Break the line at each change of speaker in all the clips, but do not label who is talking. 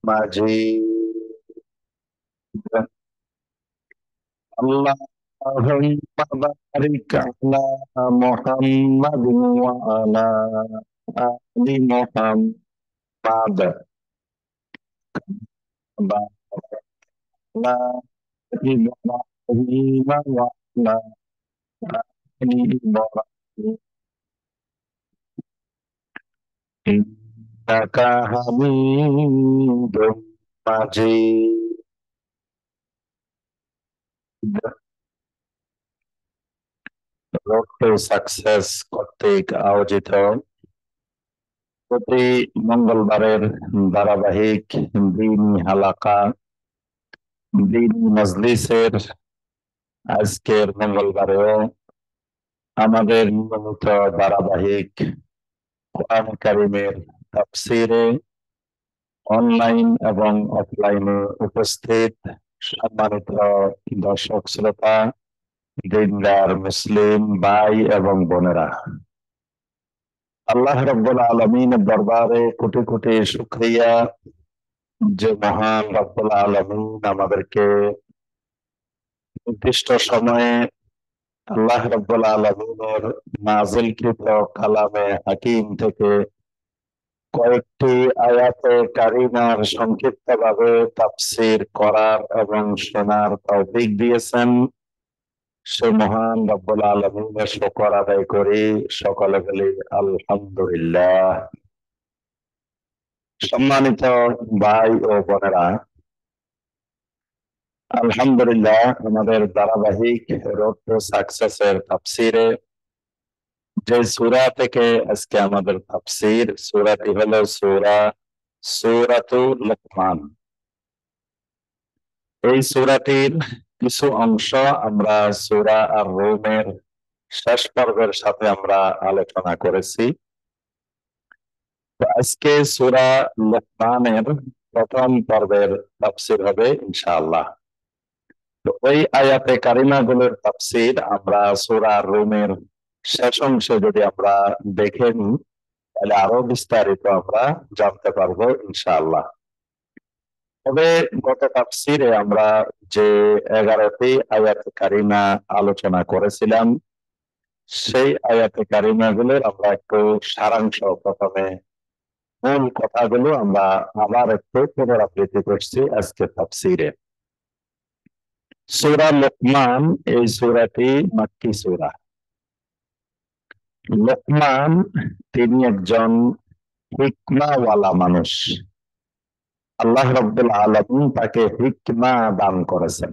مجيد. اللهم بارك على محمد وعلى آل محمد. بارك على إبراهيم وعلى آل إبراهيم إنك حميد مجيد. Road to success কর্তৃক আয়োজিত প্রতি মঙ্গলবারের ধারাবাহিক দ্বীনি হালাকা, দ্বীনি মজলিসের আজকের মঙ্গলবারেও আমাদের নিয়মিত ধারাবাহিক কোরআন কারীমের তাফসীরে অনলাইন এবং অফলাইনে উপস্থিত সম্মানিত দর্শক শ্রোতা, দিনদার মুসলিম ভাই এবং বোনেরা, আল্লাহ রাব্বুল আলামিনের দরবারে কোটি কোটি শুকরিয়া যে মহান রাব্বুল আলামিন আমাদেরকে নির্দিষ্ট সময়ে আল্লাহ রাব্বুল আলামিনের নাযিলকৃত কালামে হাকিম থেকে কয়েকটি আয়াতে কারিমার সংক্ষিপ্তভাবে তাফসীর করার এবং শোনার তৌফিক দিয়েছেন। সে মহান রব্বুল আলামিনের শুকর আদায় করি, সকলে বলি আলহামদুলিল্লাহ। সম্মানিত ভাই ও বোনেরা, আলহামদুলিল্লাহ আমাদের ধারাবাহিক রোড টু সাকসেসের তাফসীরে যে সূরা থেকে আজকে আমাদের তাফসীর, সূরাটি হলো সূরাতুল লুকমান। এই সূরাটির কিছু অংশ আমরা সূরা আর রুমের শেষ পর্বের সাথে আমরা আলোচনা করেছি। আজকে সূরা লুকমানের প্রথম পর্বের তাফসীর হবে ইনশাআল্লাহ। তো ওই আয়াতে কারিমাগুলোর তাফসীর আমরা সূরা রুমের শেষ অংশে যদি আমরা দেখে নিই তাহলে আরো বিস্তারিত আমরা জানতে পারবো ইনশাআল্লাহ। তবে গত তাফসীরে আমরা যে 11টি আয়াতে কারিমা আলোচনা করেছিলাম, সেই আয়াতে কারিমাগুলোর আমরা একটু সারাংশ, প্রথমে মূল কথাগুলো আমরা আবার একটু পুনরাবৃত্তি করছি আজকে তাফসীরে। সূরা লুকমান, এই সূরাটি মাক্কি সূরা। লুকমান তিনি একজন হিকমাওয়ালা মানুষ। আল্লাহ রাব্বুল আলামিন তাকে হিকমা দান করেছেন।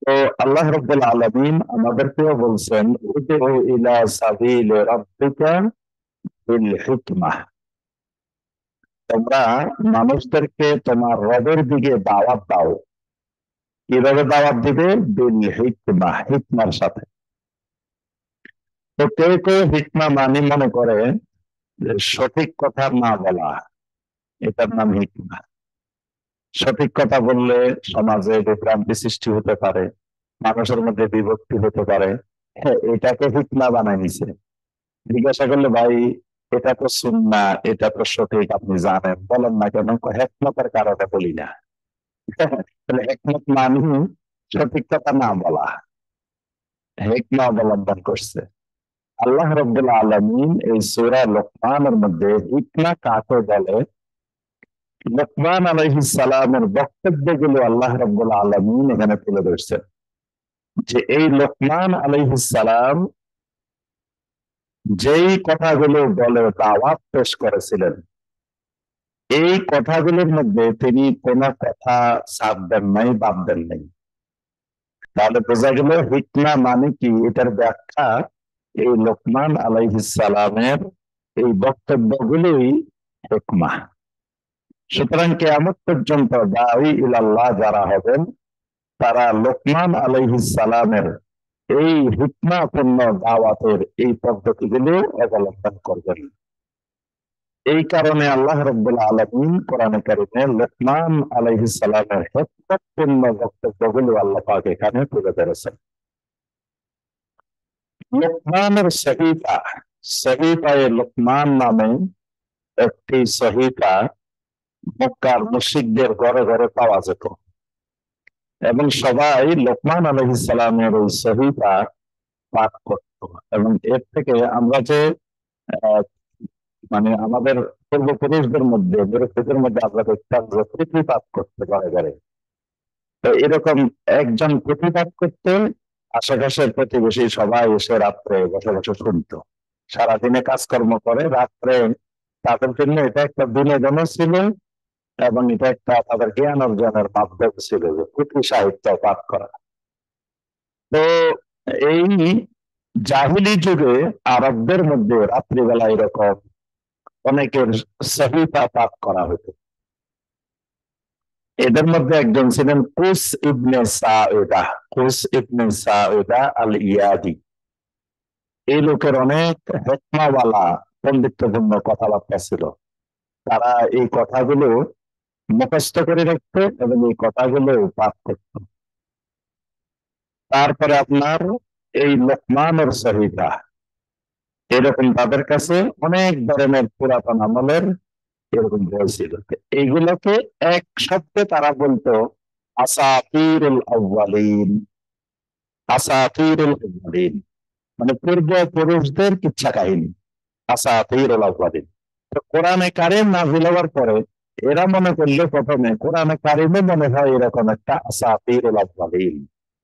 তো আল্লাহ রাব্বুল আলামিন আমাদেরকেও বলছেন, উদউ ইলা সাবিলি রাব্বিকা বিল হিকমাহ, তোমরা মানুষদেরকে তোমার রবের দিকে দাওয়াত দাও। কিভাবে দাওয়াত দিবে? বিল হিকমাহ, হিকমার সাথে। তো কেউ কেউ হিকমা মানে মনে করে যে সঠিক কথা না বলা, এটার নাম হিকমা। সঠিক কথা বললে সমাজে বিভ্রান্তি সৃষ্টি হতে পারে, মানুষের মধ্যে বিভক্তি হতে পারে, হ্যাঁ এটাকে হিকমা বানাই নিছে। জিজ্ঞাসা করলে, ভাই এটা তো সুন্নাহ, এটা তো সঠিক, আপনি জানেন, বলেন না কেন? হিকমতের কারণে বলি না। তাহলে হিকমত মানে সঠিক কথা না বলা, হিকমা অবলম্বন করছে। আল্লাহ রাব্বুল আলামিন এই সূরা লুকমানের মধ্যে হিকমা কাকে বলে, লুকমান আলাইহিস সালামের বক্তব্যগুলো আল্লাহ রাব্বুল আলামিন এখানে তুলে ধরছেন। যে এই লুকমান আলাইহিস সালাম যেই কথাগুলো বলে দাওয়াত পেশ করেছিলেন, এই কথাগুলোর মধ্যে তিনি কোন কথা ছাড় দেন নাই, বাদ দেন নাই। তাহলে বোঝা গেল হিকমা মানে কি, এটার ব্যাখ্যা এই লুকমান আলাইহিস সালামের এই বক্তব্যগুলোই হিকমা। সুতরাং কিয়ামত পর্যন্ত দাঈ ইলাল্লাহ যারা হবেন, তারা লুকমান আলাইহিস সালামের এই হিকমাপূর্ণ দাওয়াতের এই পদ্ধতিগুলো অবলম্বন করবেন। এই কারণে আল্লাহ রাব্বুল আলামিন কোরআনে কারীমে লুকমান আলাইহিস সালামের হিকমতপূর্ণ বক্তব্যগুলো আল্লাহ পাক এখানে তুলে ধরেছেন। লুকমানের সহিফা, সহিফায়ে লুকমান নামে একটি সহিফা মক্কার মুশরিকদের ঘরে ঘরে পাওয়া যেত এবং সবাই লোকমান আলাইহিস সালামের ওই সহিফা পাঠ করত। এবং এর থেকে আমরা যে আহ, মানে আমাদের পূর্বপুরুষদের মধ্যে বিরোধীদের মধ্যে আমরা দেখতাম যে পুঁথি পাঠ করতে ঘরে ঘরে। তো এরকম একজন পুঁথি পাঠ করতে আশেপাশের প্রতিবেশী সবাই এসে রাত্রে বসে বসে শুনতো। সারাদিনে কাজকর্ম করে রাত্রে তাদের জন্য এটা একটা বিনোদনও ছিল এবং এটা একটা তাদের জ্ঞান অর্জনের মাধ্যম ছিল যে পুঁথি সাহিত্য পাঠ করা। তো এই জাহিলি যুগে আরবদের মধ্যে রাত্রিবেলা এরকম অনেকের সহিফা পাঠ করা হতো। এদের মধ্যে একজন ছিলেন কুস ইবনে সাঈদা। কুস ইবনে সাঈদা আল ইয়াদি। এই লোকের অনেক হেকমাওয়ালা পণ্ডিত্যপূর্ণ কথাবার্তা ছিল। তারা এই কথাগুলো মুখস্থ করে রাখত এবং এই কথাগুলো পাঠ করত। তারপরে আপনার এই লোকমানের সহিফা, এরকম তাদের কাছে অনেক ধরনের পুরাতন আমলের এরকম বই ছিল। এইগুলোকে এক শব্দে তারা বলতো আসাতিরুল আউয়ালিন। আসাতিরুল আউয়ালিন মানে পূর্বপুরুষদের কিচ্ছা কাহিনী। আসাতিরুল আউয়ালিন। তো কোরআনে কারিম নাযিল হওয়ার পরে এরা মনে করলে প্রথমে কোরআনে কারিমে মনে হয় এরকম একটা আসাতিরুল আউয়ালিন।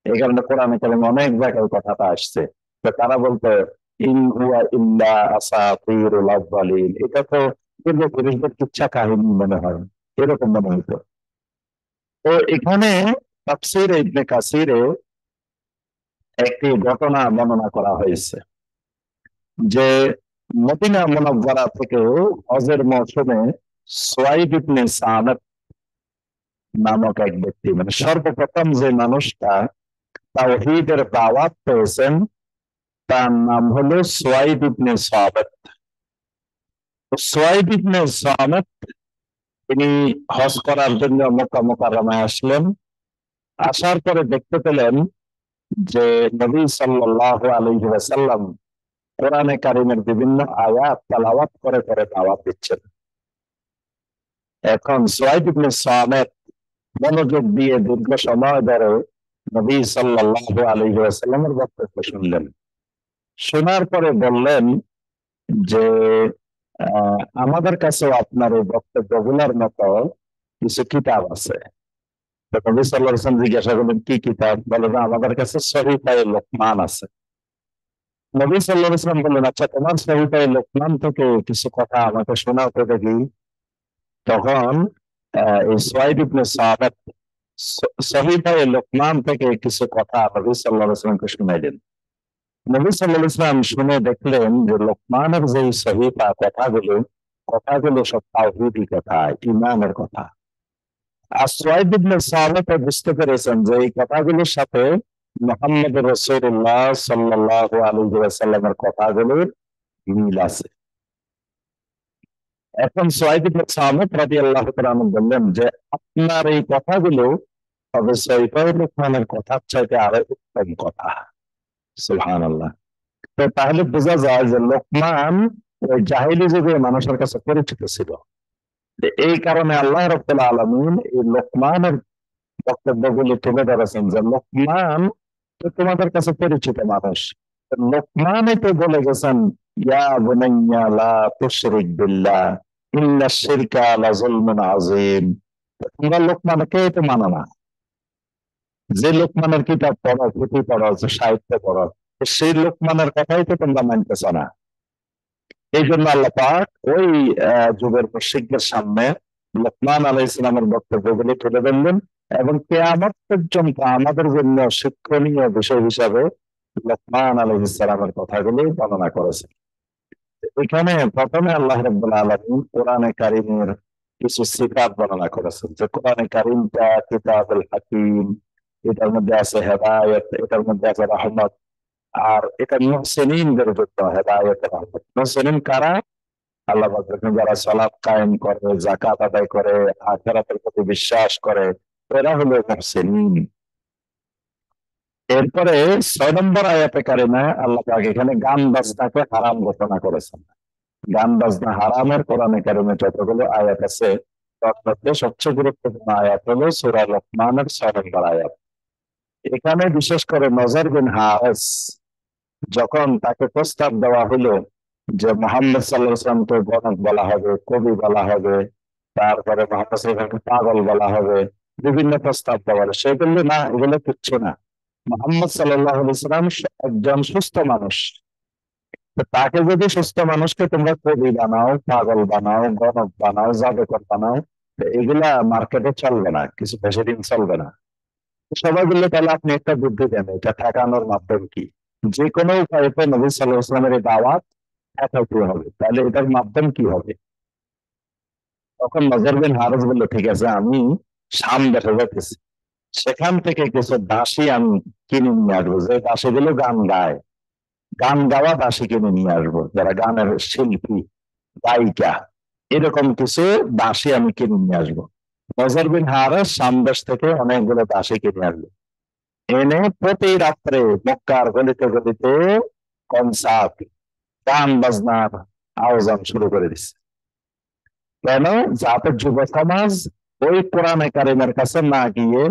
এই কারণে কোরআনে কারিমে অনেক জায়গায় কথাটা আসছে। তো তারা বলতো ইন হুয়া ইল্লা আসাতিরুল আউয়ালিন, এটা তো পূর্বপুরুষদের কিচ্ছা কাহিনী মনে হয়, এরকম মনে হতো। তো এখানে তাফসীরে ইবনে কাসিরে একটি ঘটনা বর্ণনা করা হয়েছে যে মদিনা মুনাওয়ারা থেকে হজের মৌসুমে সুয়াইদ ইবনে সাআদ নামক এক ব্যক্তি, মানে সর্বপ্রথম যে মানুষটা তাওহীদের দাওয়াত পেয়েছেন তার নাম হলো সুয়াইদ ইবনে সাআদ। সুয়াইদ ইবনে সাআদ তিনি হজ করার জন্য মক্কা মুকাররমায় আসলেন। আসার পরে দেখতে পেলেন যে নবী সাল্লাল্লাহু আলাইহি ওয়াসাল্লাম কোরআনে কারিমের বিভিন্ন আয়াত তেলাওয়াত করে করে দাওয়াত দিচ্ছেন। এখন সুয়াইদ ইবনে সামেত মনোযোগ দিয়ে দীর্ঘ সময় ধরে নবী সাল্লাল্লাহু আলাইহি ওয়াসাল্লামের বক্তব্য শুনলেন। শোনার পরে বললেন যে আমাদের কাছেও আপনার এই বক্তব্যগুলোর মতো কিছু কিতাব আছে। তো নবী সাল্লাল্লাহু আলাইহি ওয়াসাল্লাম জিজ্ঞাসা করলেন কি কিতাব? বলে যে আমাদের কাছে সহিফায়ে লোকমান আছে। নবী সাল্লাল্লাহু আলাইহি ওয়াসাল্লাম বললেন আচ্ছা তোমার সহিফায়ে লোকমান থেকে কিছু কথা আমাকে শোনাও তো দেখি। তখন এই সুয়াইদ ইবনে সাআদ সহিফায়ে লোকমান থেকে কিছু কথা নবী সাল্লাল্লাহু আলাইহি ওয়াসাল্লামকে শুনাইলেন। নবী সাল্লাল্লাহু আলাইহি ওয়াসাল্লাম শুনে দেখলেন যে লোকমানের যে সহিফা কথাগুলো কথাগুলো সব তাওহীদি কথা, ঈমানের কথা। আর সুয়াইদ ইবনে সাআদ বুঝতে পেরেছেন যে এই কথাগুলোর সাথে মুহাম্মদ রাসূলুল্লাহ সাল্লাল্লাহু আলাইহি ওয়াসাল্লামের কথাগুলোর মিল আছে। এখন সুয়াইদ ইবনে সাআদ রাদিয়াল্লাহু তাআলা আনহু বললেন যে আপনার এই কথাগুলো অবশ্যই লোকমানের কথার চাইতে আরো উত্তম কথা। সুবহানাল্লাহ। তো তাহলে বোঝা যায় যে লোকমান ওই জাহিলি যুগে মানুষের কাছে পরিচিত ছিল। এই কারণে আল্লাহ রাব্বুল আলামিন এই লোকমানের বক্তব্যগুলি তুলে ধরেছেন যে লোকমান তো তোমাদের কাছে পরিচিত মানুষ। লোকমানই তো বলে গেছেন ইয়া বুনাইয়া লা তুশরিক বিল্লাহ ইন্নাশ শিরকা লাযুলমুন আযীম। তোমরা লোকমানকে তো মানো না। যে লোকমানের কিতাব পড়ো, পুঁথি পড়ো, যে সাহিত্য পড়ো, সেই লোকমানের কথাই তো তোমরা মানতেছ না। এই জন্য আল্লাহ পাক ওই যুগের মুশরিকদের সামনে লোকমান আলাইহিস সালামের বক্তব্যগুলি তুলে ধরলেন এবং কিয়ামত পর্যন্ত আমাদের জন্য শিক্ষণীয় বিষয় হিসাবে লোকমান আলাইহিস সালামের কথাগুলি বর্ণনা করেছেন। এখানে প্রথমে আল্লাহ রাব্বুল আলামিন কোরআনে কারিমের কিছু সিফাত বর্ণনা করেছেন যে কোরআনে কারিমটা কিতাবুল হাকিম, এটার মধ্যে আছে হেদায়েত, এটার মধ্যে আছে রহমত। আর এটা মুহসিনদের জন্য হেদায়েত রহমত। মুহসিন কারা? আল্লাহ বলছেন যারা সালাত কায়েম করে, যাকাত আদায় করে, আখিরাতের প্রতি বিশ্বাস করে, এরা হলো মুহসিন। এরপরে 6 নম্বর আয়াতে কারিমে আল্লাহ পাক এখানে গান বাজনাকে হারাম ঘোষণা করেছেন। গান বাজনা হারামের কোরআনে কারিমে যতগুলো আয়াত আছে তার মধ্যে সবচেয়ে গুরুত্বপূর্ণ আয়াত হলো সূরা লোকমানের 6 নম্বর আয়াত। এখানে বিশেষ করে নজর বিন হারেস যখন তাকে প্রস্তাব দেওয়া হলো যে মোহাম্মদ সাল্লাল্লাহু আলাইহি ওয়াসাল্লামকে গণক বলা হবে, কবি বলা হবে, তারপরে মোহাম্মদ সাল্লাল্লাহু আলাইহি ওয়াসাল্লামকে পাগল বলা হবে, বিভিন্ন প্রস্তাব দেওয়া হলো, সে বলল না, এগুলো কিচ্ছু না। মোহাম্মদ সাল্লাল্লাহু আলাইহি ওয়াসাল্লাম একজন সুস্থ মানুষ। তো তাকে যদি সুস্থ মানুষকে তোমরা কবি বানাও, পাগল বানাও, গণক বানাও, জাদুকর বানাও, তো এগুলা মার্কেটে চলবে না, কিছু বেশি দিন চলবে না। সবাই বললে তাহলে আপনি একটা বুদ্ধি দেন, এটা ঠেকানোর মাধ্যম কি? যে কোনো উপায়ে তো নবী সাল্লাল্লাহু আলাইহি ওয়াসাল্লামের এই দাওয়াত ঠেকাতে হবে, তাহলে এটার মাধ্যম কি হবে? তখন নজর বিন হারেস বলল, ঠিক আছে, আমি শাম দেশে যেতেছি, সেখান থেকে কিছু দাসী আমি কিনে নিয়ে আসবো, যে দাসীগুলো গান গায়, গান গাওয়া দাসী কিনে নিয়ে আসবো, যারা গানের শিল্পী, গায়িকা, এরকম কিছু দাসী আমি কিনে নিয়ে আসবো। নজর বিন হারেস শাম দেশ থেকে অনেকগুলো দাসী কিনে আসবে, এনে প্রতি রাত্রে মক্কার গলিতে গলিতে কনসার্ট, গান বাজনার আয়োজন শুরু করে দিচ্ছে। কেন? যাতে যুব সমাজ ওই কোরআনে কারিমের কাছে না গিয়ে,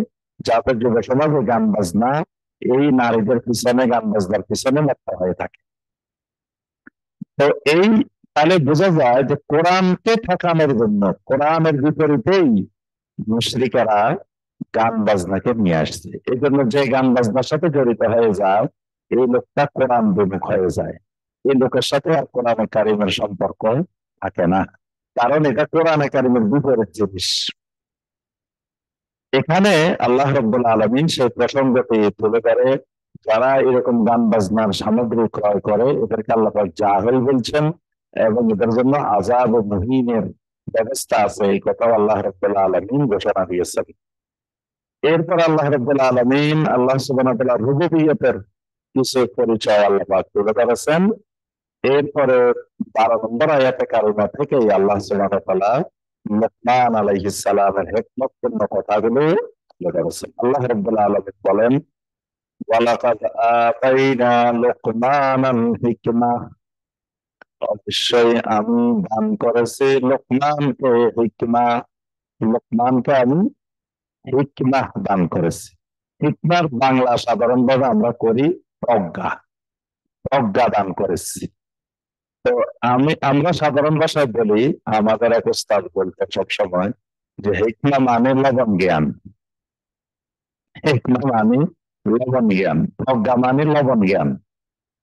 যাতে যুব সমাজ ওই গান বাজনা, এই নারীদের পিছনে, গান বাজনার পিছনে মত্ত হয়ে থাকে। তো এই, তাহলে বোঝা যায় যে কোরআনকে ঠেকানোর জন্য কোরআনের বিপরীতেই মুশরিকেরা গান বাজনাকে নিয়ে আসছে। এই জন্য যে গান বাজনার সাথে জড়িত হয়ে যায়, এই লোকটা কোরআন বিমুখ হয়ে যায়, এই লোকের সাথে আর কোরআনে কারিমের সম্পর্ক থাকে না, কারণ এটা কোরআনে কারিমের বিপরীত জিনিস। এখানে আল্লাহ রাব্বুল আলামিন সেই প্রসঙ্গটি তুলে ধরে, যারা এরকম গান বাজনার সামগ্রী ক্রয় করে এদেরকে আল্লাহ পাক জাহেল বলছেন, এবং এদের জন্য আযাব ও মুহিনের ব্যবস্থা আছে, এই কথা আল্লাহ রাব্বুল আলামিন ঘোষণা দিয়েছেন। এরপর আল্লাহ রাব্বুল আলামিন আল্লাহ সুবহানাহু ওয়া তাআলার রুবুবিয়্যতের কিছু পরিচয় আল্লাহ পাক তুলে ধরেছেন। এরপরে 12 নম্বর আয়াতে কারিমা থেকেই আল্লাহ সুবহানাহু ওয়া তাআলা লুকমান আলাইহিস সালামের হিকমতপূর্ণ কথাগুলো তুলে ধরেছেন। আল্লাহ রাব্বুল আলামিন বলেন, ওয়ালাকাদ আতাইনা লুকমানাল হিকমা, অবশ্যই আমি দান করেছি লোকমানকে হিকমা, লোকমানকে আমি হিকমা দান করেছি। হিকমার বাংলা সাধারণভাবে আমরা করি প্রজ্ঞা, প্রজ্ঞা দান করেছি। তো আমরা সাধারণ ভাষায় বলি, আমাদের এক উস্তাদ বলতেন সবসময় যে হিকমা মানে লবণ জ্ঞান, হিকমা মানে লবণ জ্ঞান, প্রজ্ঞা মানে লবণ জ্ঞান।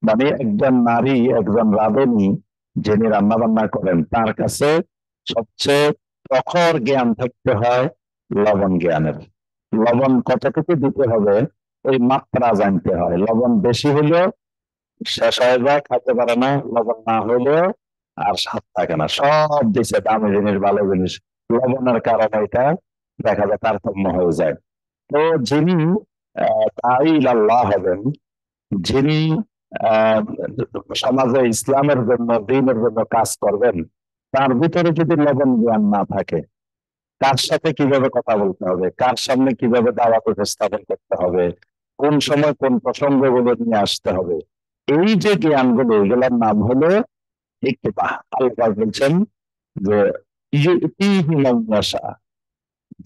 মানে একজন নারী, একজন রাঁধুনি যিনি রান্না বান্না করেন, তার কাছে সবচেয়ে প্রখর জ্ঞান থাকতে হয় লবণ জ্ঞানের। লবণ কতটুকু দিতে হবে ওই মাত্রা জানতে হয়, লবণ বেশি হলেও শেষ হয়ে যায়, খাইতে পারে না, লবণ না হলেও আর স্বাদ থাকে না। সব দিছে, দামি জিনিস, ভালো জিনিস, লবণের কারণে এটা দেখা যায় তারতম্য হয়ে যায়। তো যিনি তাইল আল্লাহ হবেন, যিনি আহ সমাজে ইসলামের জন্য, দ্বীনের জন্য কাজ করবেন, তার ভিতরে যদি লবণ জ্ঞান না থাকে, কার সাথে কিভাবে কথা বলতে হবে, কার সামনে কিভাবে দাওয়াত উপস্থাপন করতে হবে, কোন সময় কোন প্রসঙ্গগুলো নিয়ে আসতে হবে, এই যে জ্ঞানগুলো, এগুলোর নাম হলো ইত্তিবা। আল্লাহ বলছেন যে ইউতিহি মান ইয়াশা,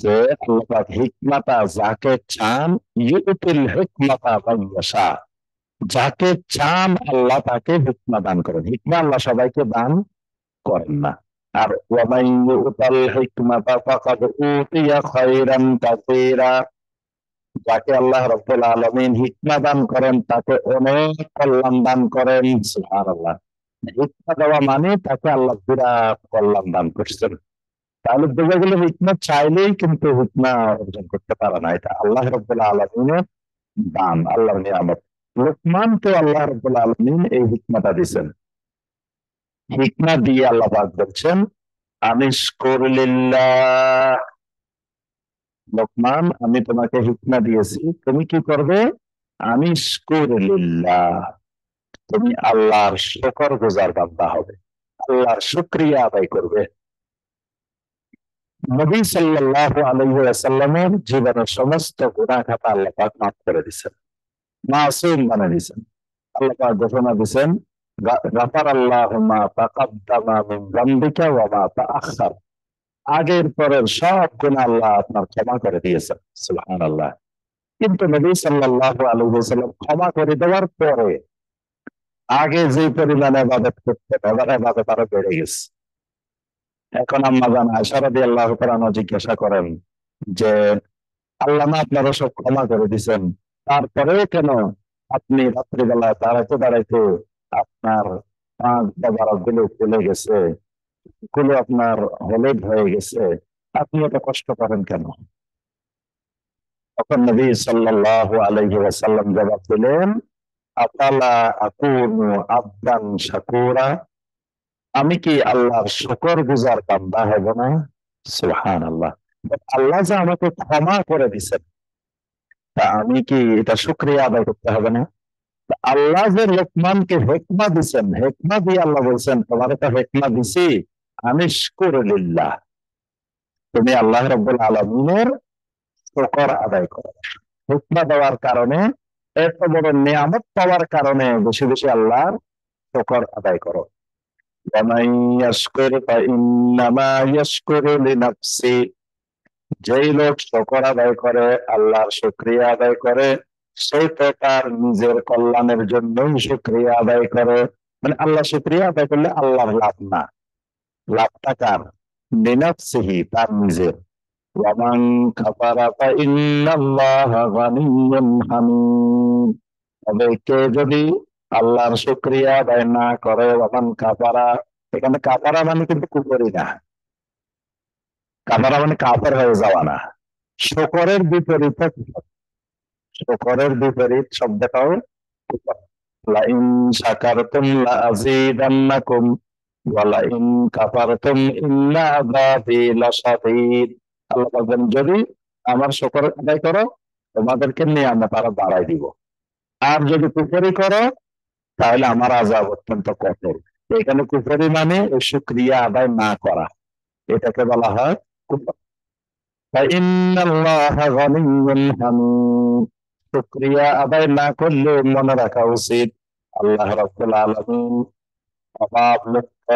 যে আল্লাহ হিকমাতা যাকে চান, ইউতিল হিকমাতা মান ইয়াশা, যাকে চান আল্লাহ তাকে হিকমা দান করেন। হিকমা আল্লাহ সবাইকে দান করেন না। আর ওয়ামান ইউতাল হিকমাতা ফাকাদ উতিয়া খায়রান কাসীরা, যাকে আল্লাহ রাব্বুল আলামিন হিকমা দান করেন তাকে অনেক কল্যাণ দান করেন। সুবহানাল্লাহ। হিকমা দেওয়া মানে তাকে আল্লাহ বিরাট কল্যাণ দান করছেন। তাহলে বোঝা গেল হিকমা চাইলেই কিন্তু হিকমা অর্জন করতে পারে না, এটা আল্লাহ রাব্বুল আলামিনের দান, আল্লাহর নিয়ামত। লোকমানকে আল্লাহ রাব্বুল আলামিন এই হিকমাটা দিয়েছেন। হিকমা দিয়ে আল্লাহ পাক বলছেন, আনিশকুর লিল্লাহ, লোকমান আমি তোমাকে হিকমা দিয়েছি, তুমি কি করবে? আনিশকুর লিল্লাহ, তুমি আল্লাহর শুকর গুজার বান্দা হবে, আল্লাহর শুকরিয়া আদায় করবে। নবী সাল্লাল্লাহু আলাইহি ওয়াসাল্লামের জীবনের সমস্ত গুনাহ খাতা আল্লাহ পাক মাফ করে দিয়েছেন, মাসুম বানিয়ে দিয়েছেন। আল্লাহ পাক ঘোষণা দিয়েছেন, গাফার আল্লাহু মা তাকাদ্দামা মিন যামবিকা ওয়া মা তাআখার। আগের পরের সব গুনাহ আল্লাহ আপনার ক্ষমা করে দিয়েছেন। সুবহানাল্লাহ। কিন্তু নবী সাল্লাল্লাহু আলাইহি ওয়াসাল্লাম ক্ষমা করে দেওয়ার পরে আগে যে পরিমাণে ইবাদত করতেন এবার ইবাদত আরো বেড়ে গেছে। এখন আম্মা জান আয়েশা রাদিয়াল্লাহু তাআলা জিজ্ঞাসা করেন যে আল্লাহ না আপনারা সব ক্ষমা করে দিচ্ছেন, তারপরেও কেন আপনি রাত্রিবেলা দাঁড়াইতে দাঁড়াইতে আপনার গুলো ফুলে গেছে, গুলো আপনার হলুদ হয়ে গেছে, আপনি এত কষ্ট করেন কেন? তখন নবী সাল্লাল্লাহু আলাইহি ওয়াসাল্লাম জবাব দিলেন, আফালা আকুনু আবদান শাকুরা, আমি কি আল্লাহর শুকর গুজার বান্দা হব না? সুবহানাল্লাহ। আল্লাহ যে আমাকে ক্ষমা করে দিচ্ছেন, তা আমি কি এটা শুকরিয়া আদায় করতে হবে না? আল্লাহ যে লোকমানকে হেকমা দিচ্ছেন, হেকমা দিয়ে আল্লাহ বলছেন তোমার একটা হেকমা দিছি, আনিশকুরুলিল্লাহ, তুমি আল্লাহ রাব্বুল আলামিনের শুকর আদায় করো। হেকমা দেওয়ার কারণে, এত বড় নিয়ামত পাওয়ার কারণে বেশি বেশি আল্লাহর শুকর আদায় করো। ওয়ামান ইয়াশকুর ফাইন্নামা ইয়াশকুরু লিনাফসি, যেই লোক শুকর আদায় করে, আল্লাহর শুকরিয়া আদায় করে, সেই তো তার নিজের কল্যাণের জন্যই শুকরিয়া আদায় করে। মানে আল্লাহ শুকরিয়া আদায় করলে আল্লাহর লাভ না, লাভটা কার? লিনাফসিহি, তার নিজের। ওয়ামান কাফারা ফাইন্নাল্লাহা গানিয়্যুন হামিদ, তবে কে যদি আল্লাহর শুকরিয়া আদায় না করে, ওয়ামান কাফারা, এখানে কাফারা মানে কিন্তু কুফরি না, কাফারা মানে কাফের হয়ে যাওয়া না। শুকরের বিপরীত, শুকরের বিপরীত শব্দটাও কুফর। লাইন শাকারতুম লাযীদান্নাকুম ওয়া লাইন কাফারতুম ইন্না আযাবি লাশাদীদ। আল্লাহ বলেন যদি আমার শুকর আদায় করো তোমাদেরকে নিয়ামত আরো বাড়াই দিব, আর যদি কুফরি করো তাহলে আমার আযাব অত্যন্ত কঠোর। এখানে কুফরি মানে ওই শুকরিয়া আদায় না করা, এটাকে বলা হয় কুফর। ফাইন্নাল্লাহা গানিয়্যুন হামিদ, শুকরিয়া আদায় না করলে মনে রাখা উচিত আল্লাহ রাব্বুল আলামিন অভাব মুক্ত,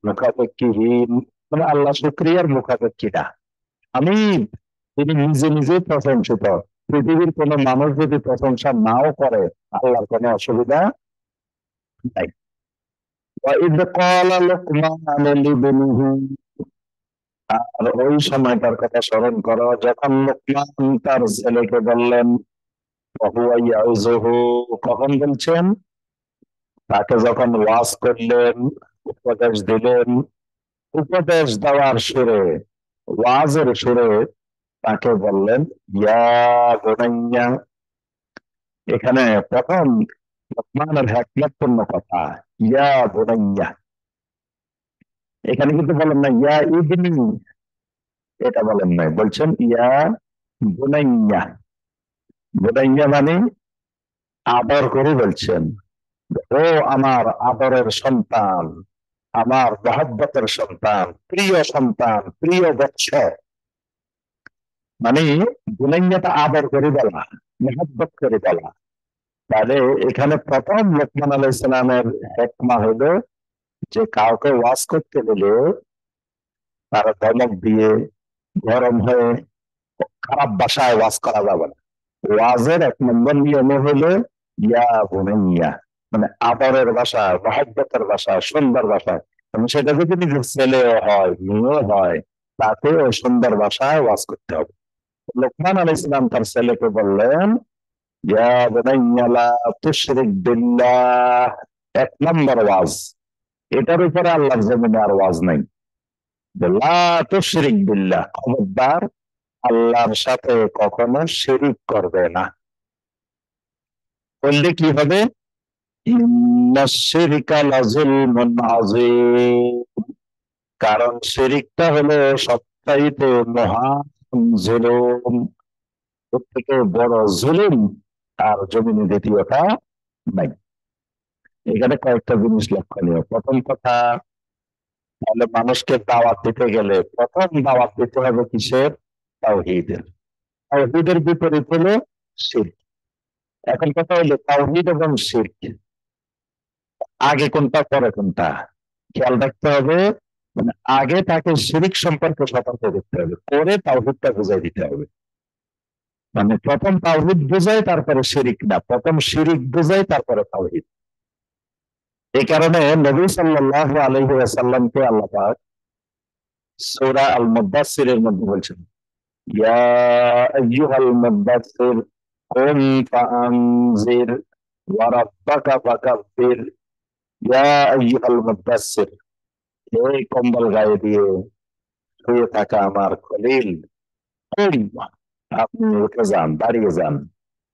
মুখাপেক্ষীহীন, মানে আল্লাহ শুকরিয়ার মুখাপেক্ষী না। আমি, তিনি নিজে নিজে প্রশংসিত। পৃথিবীর কোন মানুষ যদি প্রশংসা নাও করে আল্লাহর কোনো অসুবিধা নাই। وَإِذْ قَالَ لُقْمَانُ لِابْنِهِ, আর ওই সময়টার কথা স্মরণ করো যখন লোকমান তার ছেলেকে বললেন, ওহুয়া ইয়াউযুহু, কখন বলছেন? তাকে যখন ওয়াজ করলেন, উপদেশ দিলেন, উপদেশ দেওয়ার সুরে, ওয়াজের সুরে তাকে বললেন ইয়া বুনাইয়া। এখানে প্রথম লোকমানের হিকমতপূর্ণ কথা ইয়া বুনাইয়া, এখানে কিন্তু বলেন না ইয়া ইবনি, এটা বলেন নাই, বলছেন ইয়া বুনাইয়া। বুনাইয়া মানে আদর করে বলছেন, ও আমার আদরের সন্তান, আমার মহব্বতের সন্তান, প্রিয় সন্তান, প্রিয় বৎস। মানে বুনাইয়াটা আদর করে বলা, মহব্বত করে বলা। তাহলে এখানে প্রথম লোকমান আলাইহিস সালামের হিকমা হলো যে কাউকে ওয়াজ করতে হলে তারা ধমক দিয়ে, গরম হয়ে, খারাপ ভাষায় ওয়াজ করা যাবে না। ওয়াজের এক নম্বর নিয়ম হলো ইয়া বুনাইয়া, মানে আদরের ভাষা, মহব্বতের ভাষা, সুন্দর ভাষা। এবং সেটা যদি নিজের ছেলেও হয়, মেয়েও হয়, তাতেও সুন্দর ভাষায় ওয়াজ করতে হবে। লোকমান আলাইহিস সালাম তার ছেলেকে বললেন ইয়া বুনাইয়া লা তুশরিক বিল্লাহ, এক নম্বর ওয়াজ। এটার উপরে আল্লাহর জমিনে আর ওয়াজ নাই। লা তুশরিক বিল্লাহ, খবরদার আল্লাহর সাথে কখনো শিরিক করবে না। করলে কি হবে? ইন্নাশ শিরকা লাযুলমুন আযীম, কারণ শিরিকটা হলো সবচাইতে মহান জুলুম, এর থেকে বড় জুলুম আর জমিনে দ্বিতীয়টা নাই। এখানে কয়েকটা জিনিস লক্ষণীয়। প্রথম কথা, তাহলে মানুষকে দাওয়াত দিতে গেলে প্রথম দাওয়াত দিতে হবে কিসের? তাওহীদের। তাওহীদের বিপরীত হলো শিরক। এখন কথা হলো তাওহীদ এবং শিরক, আগে কোনটা পরে কোনটা খেয়াল রাখতে হবে। মানে আগে তাকে শিরিক সম্পর্কে সতর্ক করতে হবে, পরে তাওহীদটা বুঝাই দিতে হবে। মানে প্রথম তাওহীদ বুঝাই তারপরে শিরিক না, প্রথম শিরিক বুঝাই তারপরে তাওহীদ। এই কারণে নবী সাল্লাল্লাহু আলাইহি ওয়াসাল্লামকে আল্লাহ পাক সূরা আল মুদাসসিরের মধ্যে বলছেন, ইয়া আইয়ুহাল মুদাসসির কুম ফাআনজির ওয়া রাব্বাকা ফাকাব্বির। ইয়া আইয়ুহাল মুদাসসির, এই কম্বল গায়ে দিয়ে শুয়ে থাকা আমার খলিল, কুম, আপনি উঠে যান, দাঁড়িয়ে যান।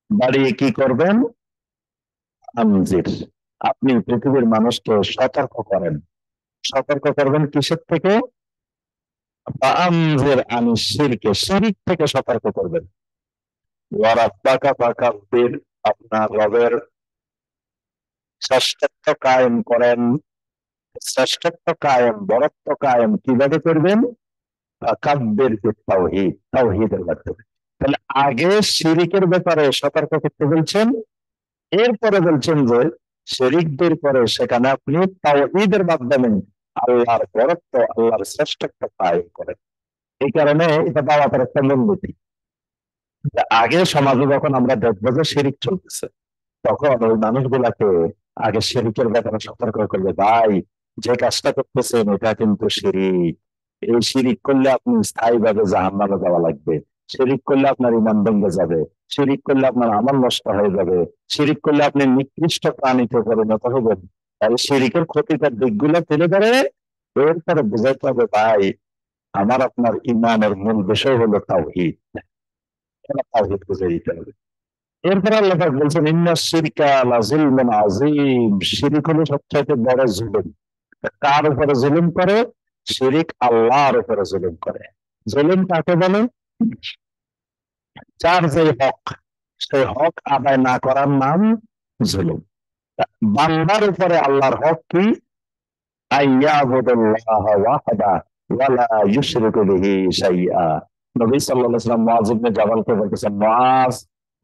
দাঁড়িয়ে কি করবেন? আনজির, আপনি পৃথিবীর মানুষকে সতর্ক করেন। সতর্ক করবেন কিসের থেকে? আনজির আনি শিরকে, শিরিক থেকে সতর্ক করবেন। ওয়া রাব্বাকা ফাকাব্বির, আপনার রবের শ্রেষ্ঠত্ব কায়েম করেন। শ্রেষ্ঠত্ব কায়েম, বরত্ব কায়েম কিভাবে করবেন? ফাকাব্বির বিত্তাওহীদ, তাওহীদের মাধ্যমে। তাহলে আগে শিরিকের ব্যাপারে সতর্ক করতে বলছেন, এরপরে বলছেন যে শিরিকদের পরে সেখানে আপনি তাওহীদের মাধ্যমে আল্লাহর বরত্ব, আল্লাহর শ্রেষ্ঠত্ব কায়েম করেন। এই কারণে এটা দাওয়াতের একটা মূলনীতি। আগে সমাজে যখন আমরা দেখবো যে শিরিক চলতেছে, তখন ওই মানুষগুলাকে আগে শিরিকের ব্যাপারে সতর্ক করবে, ভাই যে কাজটা করতেছেন এটা কিন্তু শিরিক। এই শিরিক করলে আপনি স্থায়ীভাবে জাহান্নামে যাওয়া লাগবে। শিরিক করলে আপনার ঈমান ভেঙে যাবে। শিরিক করলে আপনার আমল নষ্ট হয়ে যাবে। শিরিক করলে আপনি নিকৃষ্ট প্রাণীতে পরিণত হবেন। তাহলে শিরিকের ক্ষতিকর দিকগুলো তুলে ধরে এরপরে বুঝাইতে হবে, ভাই আমার আপনার ঈমানের মূল বিষয় হলো তাওহীদ। তাওহীদ বুঝে দিতে হবে। এরপর আল্লাহ পাক বলছেন, ইন্না শিরকা লাযুলমুন আযীম, শিরক হলো সবচেয়ে বড় জুলুম। কার উপরে জুলুম করে? শিরিক আল্লাহর উপরে জুলুম করে। জুলুম কাকে বলে? যার যে হক, সেই হক আদায় না করার নাম জুলুম। বান্দার উপরে আল্লাহর হক কি? আইয়াবুদুল্লাহ ওয়াহদা ওয়ালা ইউশরিকু বিহি শাইআ। নবী সাল্লাল্লাহু আলাইহি ওয়াসাল্লাম মুআয ইবনে জাবালকে বলতেছেন, মুআয,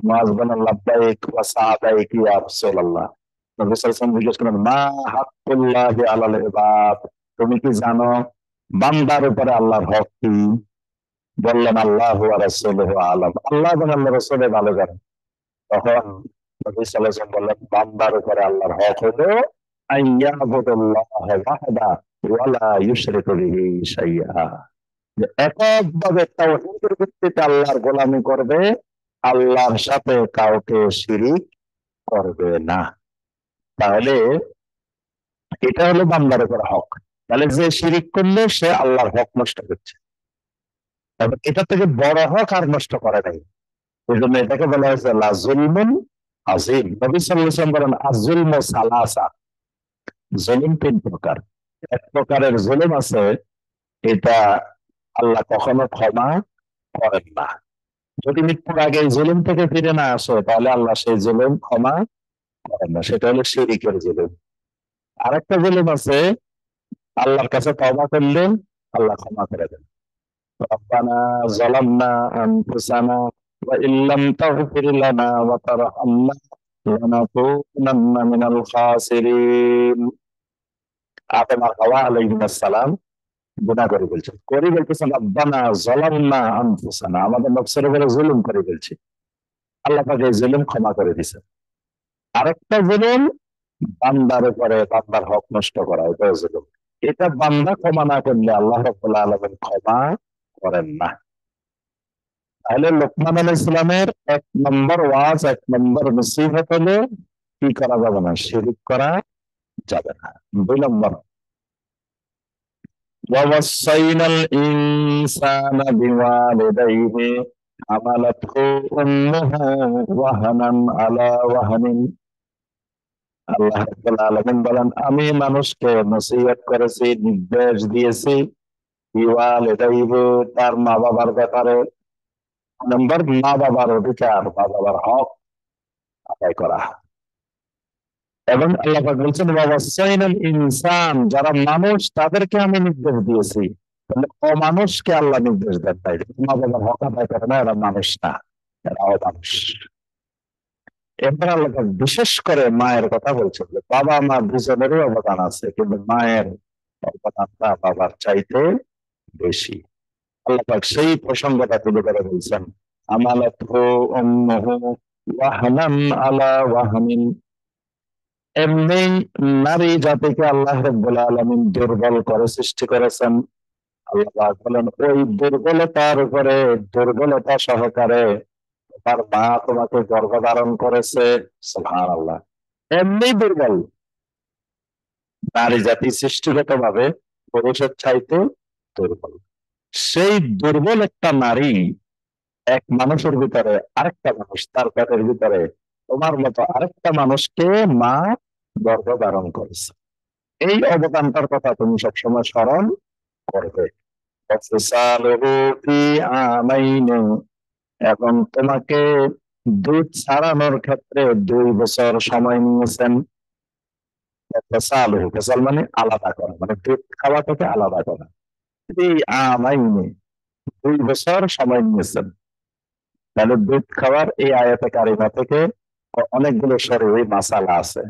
মুআয বলেন লাব্বাইক ওয়া সাআদাইক ইয়া রাসূলুল্লাহ। নবী সাল্লাল্লাহু আলাইহি ওয়াসাল্লাম জিজ্ঞেস করেন, মা হাক্কুল্লাহি আলাল ইবাদ, তুমি কি জানো বান্দার উপরে আল্লাহর হক কি? বললেন, আল্লাহু ওয়া রাসূলুহু আলাম, আল্লাহ এবং আল্লাহর রাসূল ভালো জানেন। তখন নবী সাল্লাল্লাহু আলাইহি ওয়াসাল্লাম বললেন, বান্দার উপরে আল্লাহর হক হলো আইয়াবুদুল্লাহ ওয়াহদা ওয়ালা ইউশরিকু বিহি শাইআ, যে এককভাবে তাওহীদের ভিত্তিতে আল্লাহর গোলামি করবে, আল্লাহর সাথে কাউকে শিরিক করবে না। তাহলে এটা হলো বান্দার উপর হক। তাহলে যে শিরিক করলে সে আল্লাহর হক নষ্ট করছে, তবে এটা থেকে বড় হক আর নষ্ট করে নাই। এই জন্য এটাকে বলা হয়েছে লাযুলমুন আযীম। নবী সাল্লাল্লাহু আলাইহি ওয়াসাল্লাম বলেন, আয-যুলমু সালাসা, জুলুম তিন প্রকার। এক প্রকারের জুলুম আছে, এটা আল্লাহ কখনো ক্ষমা করেন না। যদি মৃত্যুর আগে এই জুলুম থেকে ফিরে না আসে, তাহলে আল্লাহ সেই জুলুম ক্ষমা করেন না, সেটা হলো শিরিকের জুলুম। আরেকটা জুলুম আছে, আল্লাহর কাছে তওবা করলে আল্লাহ ক্ষমা করে দেন। রব্বানা যালামনা আনফুসানা ওয়া ইল্লাম তাগফির লানা ওয়া তারহামনা লানাকুনান্না মিনাল খাসিরিন। আদম আর হাওয়া আলাইহিস সালাম গুনাহ করে বলছেন, করে বলতেছেন, রব্বানা যালামনা আনফুসানা, আমাদের নফসের উপরে জুলুম করে ফেলছি, আল্লাহ পাক এই জুলুম ক্ষমা করে দিয়েছেন। আরেকটা জুলুম বান্দার উপরে বান্দার হক নষ্ট করা, এটা জুলুম। এটা বান্দা ক্ষমা না করলে আল্লাহ রাব্বুল আলামিন ক্ষমা করেন না। তাহলে লোকমান আলাইহিস সালামের এক নম্বর ওয়াজ, এক নম্বর নসিহত হলো কি করা যাবে না? শিরক করা যাবে না। দুই নম্বর, ووصينا الإنسان بوالديه حملته أمه وهنا على وهن। আল্লাহ রাব্বুল আলামিন বলেন, আমি মানুষকে নসিহত করেছি, নির্দেশ দিয়েছি, বিওয়ালিদাইহি, তার মা বাবার ব্যাপারে। নম্বর, মা বাবার অধিকার, মা বাবার হক আদায় করা। এবং আল্লাহ পাক বলছেন, ওয়াসাইনাল ইনসান, যারা মানুষ তাদেরকে আমি নির্দেশ দিয়েছি। তাহলে অমানুষকে আল্লাহ নির্দেশ দেন নাই, মা বাবার হক আদায় করে না, এরা মানুষ না, এরা অমানুষ। এবার আল্লাহ পাক বিশেষ করে মায়ের কথা বলছেন যে বাবা মা দুজনেরই অবদান আছে, কিন্তু মায়ের অবদানটা বাবার চাইতে বেশি। আল্লাহ পাক সেই প্রসঙ্গটা তুলে ধরে বলছেন, আমালাতহু উম্মুহু ওয়াহনান আলা ওয়াহনিন। এমনি নারী জাতিকে আল্লাহ রাব্বুল আলামিন দুর্বল করে সৃষ্টি করেছেন। আল্লাহ পাক বলেন ওই দুর্বলতার উপরে দুর্বলতা সহকারে তার মা তোমাকে গর্ভধারণ করেছে। সুবহানাল্লাহ। এমনি দুর্বল নারী জাতি সৃষ্টিগত ভাবে পুরুষের চাইতে দুর্বল। সেই দুর্বল একটা নারী এক মানুষের ভিতরে আরেকটা মানুষ তার পেটের ভিতরে তোমার মতো আরেকটা মানুষকে মা গর্ভধারণ করেছে। এই অবদানটার কথা তুমি সবসময় স্মরণ করবে। وفصاله في عامين। এবং তোমাকে দুধ ছাড়ানোর ক্ষেত্রে 2 বছর সময় নিয়েছেন। ফেসালুহু, ফেসাল মানে আলাদা করা, মানে দুধ খাওয়া থেকে আলাদা করা। এই আমাইনে 2 বছর সময় নিয়েছেন। তাহলে দুধ খাওয়ার এই আয়াতে কারিমা থেকে অনেকগুলো শরীরী মাসালা আছে।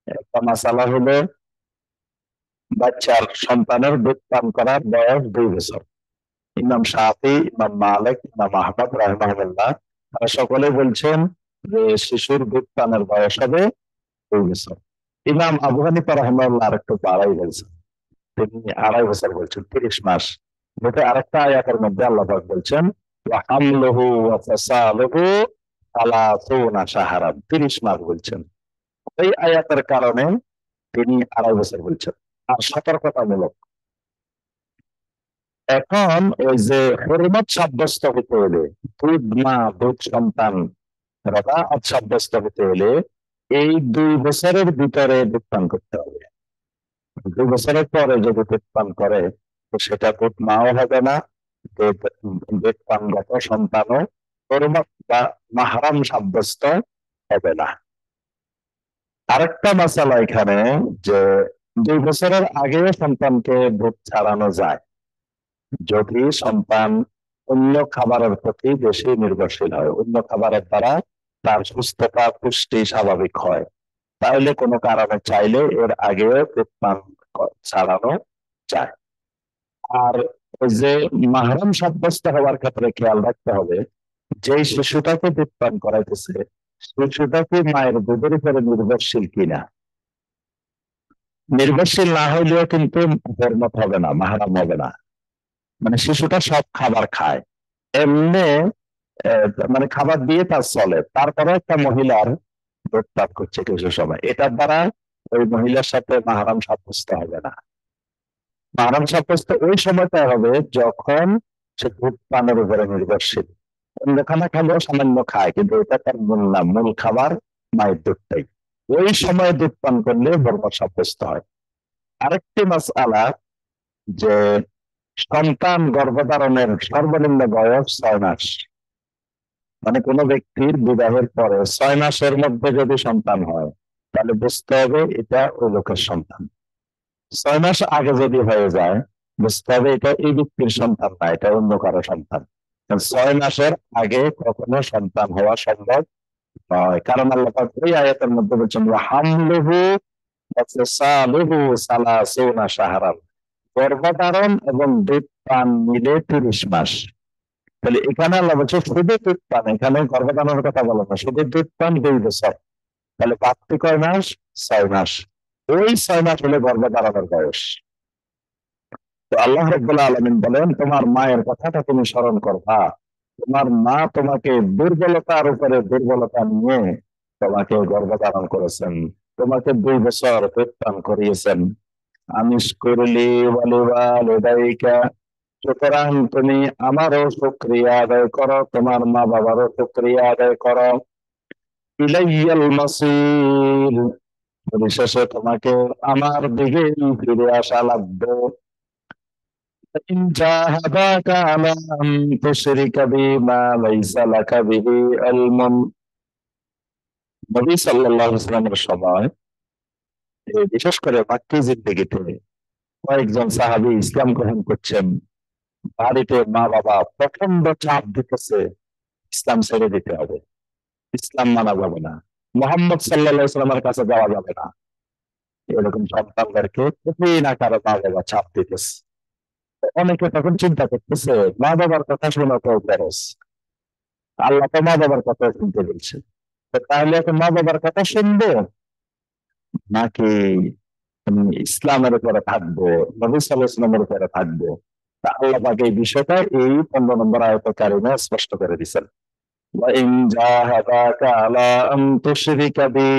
একটা মাসালা হলো বাচ্চার সন্তানের দুধ পান করার বয়স 2 বছর। ইমাম শাফি, ইমাম মালিক, ইমাম আহমদ রাহিমাহুল্লাহ তারা সকলে বলছেন যে শিশুর দুধ পানের বয়স হবে 2 বছর। ইমাম আবু হানিফা রাহিমাহুল্লাহ আর একটু বাড়াই বলছেন, তিনি 2.5 বছর বলছেন, 30 মাস। যেটা আরেকটা আয়াতের মধ্যে আল্লাহ পাক বলছেন ওয়া হামলুহু ওয়া ফিসালুহু সালাসুনা শাহরান, 30 মাস বলছেন। এই আয়াতের কারণে তিনি 2.5 বছর বলছেন। আর সতর্কতামূলক, এখন ওই যে হুরমত সাব্যস্ত হতে হলে, দুধ মা দুধ সন্তান রাদাআত সাব্যস্ত হতে হলে এই 2 বছরের ভিতরে দুধ পান করতে হবে। 2 বছরের পরে যদি দুধ পান করে তো সেটা দুধ মাও হবে না, দুধ দুধ পানগত সন্তানও হুরমত বা মাহরাম সাব্যস্ত হবে না। আরেকটা মাসালা এখানে যে 2 বছরের আগেও সন্তানকে দুধ ছাড়ানো যায় যদি সন্তান অন্য খাবারের প্রতি বেশি নির্ভরশীল হয়, অন্য খাবারের দ্বারা তার সুস্থতা পুষ্টি স্বাভাবিক হয়, তাহলে কোনো কারণে চাইলে এর আগেও দুধ পান ছাড়ানো যায়। আর ওই যে মাহরাম সাব্যস্ত হওয়ার ক্ষেত্রে খেয়াল রাখতে হবে, যে শিশুটাকে দুধ পান করাইতেছে শিশুটা কি মায়ের দুধের উপরে নির্ভরশীল কিনা। নির্ভরশীল না হইলেও কিন্তু হুরমত হবে না, মাহরাম হবে না। মানে শিশুটা সব খাবার খায় এমনি, মানে খাবার দিয়ে তার চলে, তারপরে একটা মহিলার দুধ পান করছে কিছু সময়, এটার দ্বারা ওই মহিলার সাথে মাহরাম সাব্যস্ত হবে না। মাহরাম সাব্যস্ত ওই সময়টা হবে যখন সে দুধ পানের উপরে নির্ভরশীল। অন্য খানা খালেও সামান্য খায়, কিন্তু এটা তার মূল না, মূল খাবার মায়ের দুধটাই। ওই সময় দুধ পান করলে হুরমত সাব্যস্ত হয়। আরেকটি মাসআলা যে সন্তান গর্ভধারণের সর্বনিম্ন বয়স 6 মাস। মানে কোনো ব্যক্তির বিবাহের পরে 6 মাসের মধ্যে যদি সন্তান হয় তাহলে বুঝতে হবে এটা ওই লোকের সন্তান। 6 মাস আগে যদি হয়ে যায় বুঝতে হবে এটা এই ব্যক্তির সন্তান না, এটা অন্য কারো সন্তান। 6 মাসের আগে কখনো সন্তান হওয়া সম্ভব নয়, কারণ আল্লাহ পাক এই আয়াতের মধ্যে বলছেন হামলুহু ওয়া ফিসালুহু সালাসুনা শাহরান, গর্ভধারণ এবং দুধ পান মিলে 30 মাস। তাহলে এখানে আল্লাহ বলছে শুধু দুধ পান, এখানে গর্ভধারণের কথা বলে না, শুধু দুধ পান 2 বছর। তাহলে বাড়তি কয় মাস? 6 মাস। ওই 6 মাস হলে গর্ভধারণের বয়স। তো আল্লাহ রাব্বুল আলামিন বলেন তোমার মায়ের কথাটা তুমি স্মরণ করবা। তোমার মা তোমাকে দুর্বলতার উপরে দুর্বলতা নিয়ে তোমাকে গর্ভধারণ করেছেন, তোমাকে 2 বছর দুধ পান করিয়েছেন। আনিশকুরলি ওয়ালিওয়ালিদাইকা, সুতরাং তুমি আমারও শুকরিয়া আদায় করো, তোমার মা বাবারও শুকরিয়া আদায় করো। ইলাইয়াল মাসির, পরিশেষে তোমাকে আমার দিকে ফিরে আসা লাগবে। ইন জাহাদাকা আলা আন তুশরিকা বিমা লাইসা লাকা বিহি ইলমুন। নবী সাল্লাল্লাহু আলাইহি ওয়াসাল্লামের সময় বিশেষ করে মাক্কি জিন্দেগিতে কয়েকজন সাহাবী ইসলাম গ্রহণ করছেন। বাড়িতে মা বাবা প্রচন্ড চাপ দিতেছে ইসলাম ছেড়ে দিতে হবে, ইসলাম মানা যাবে না, মোহাম্মদ সাল্লাল্লাহু আলাইহি সাল্লামের কাছে যাওয়া যাবে না। এরকম সন্তানদেরকে কঠিন আকারে মা বাবা চাপ দিতেছে। অনেকে তখন চিন্তা করতেছে, মা বাবার কথা শোনা তো খরচ, আল্লাহ তো মা বাবার কথা শুনতে বলছে, তো তাহলে এখন মা বাবার কথা শুনবো নাকি ইসলামের উপরে থাকবো, নবী সাল্লাল্লাহু আলাইহি ওয়াসাল্লামের উপরে থাকবো? তা আল্লাহ পাক এই বিষয়টা এই 15 নম্বর আয়াতে কারিমে স্পষ্ট করে দিয়েছেন। ওয়া ইন জাহাদাকা আলা আন তুশরিকা বি,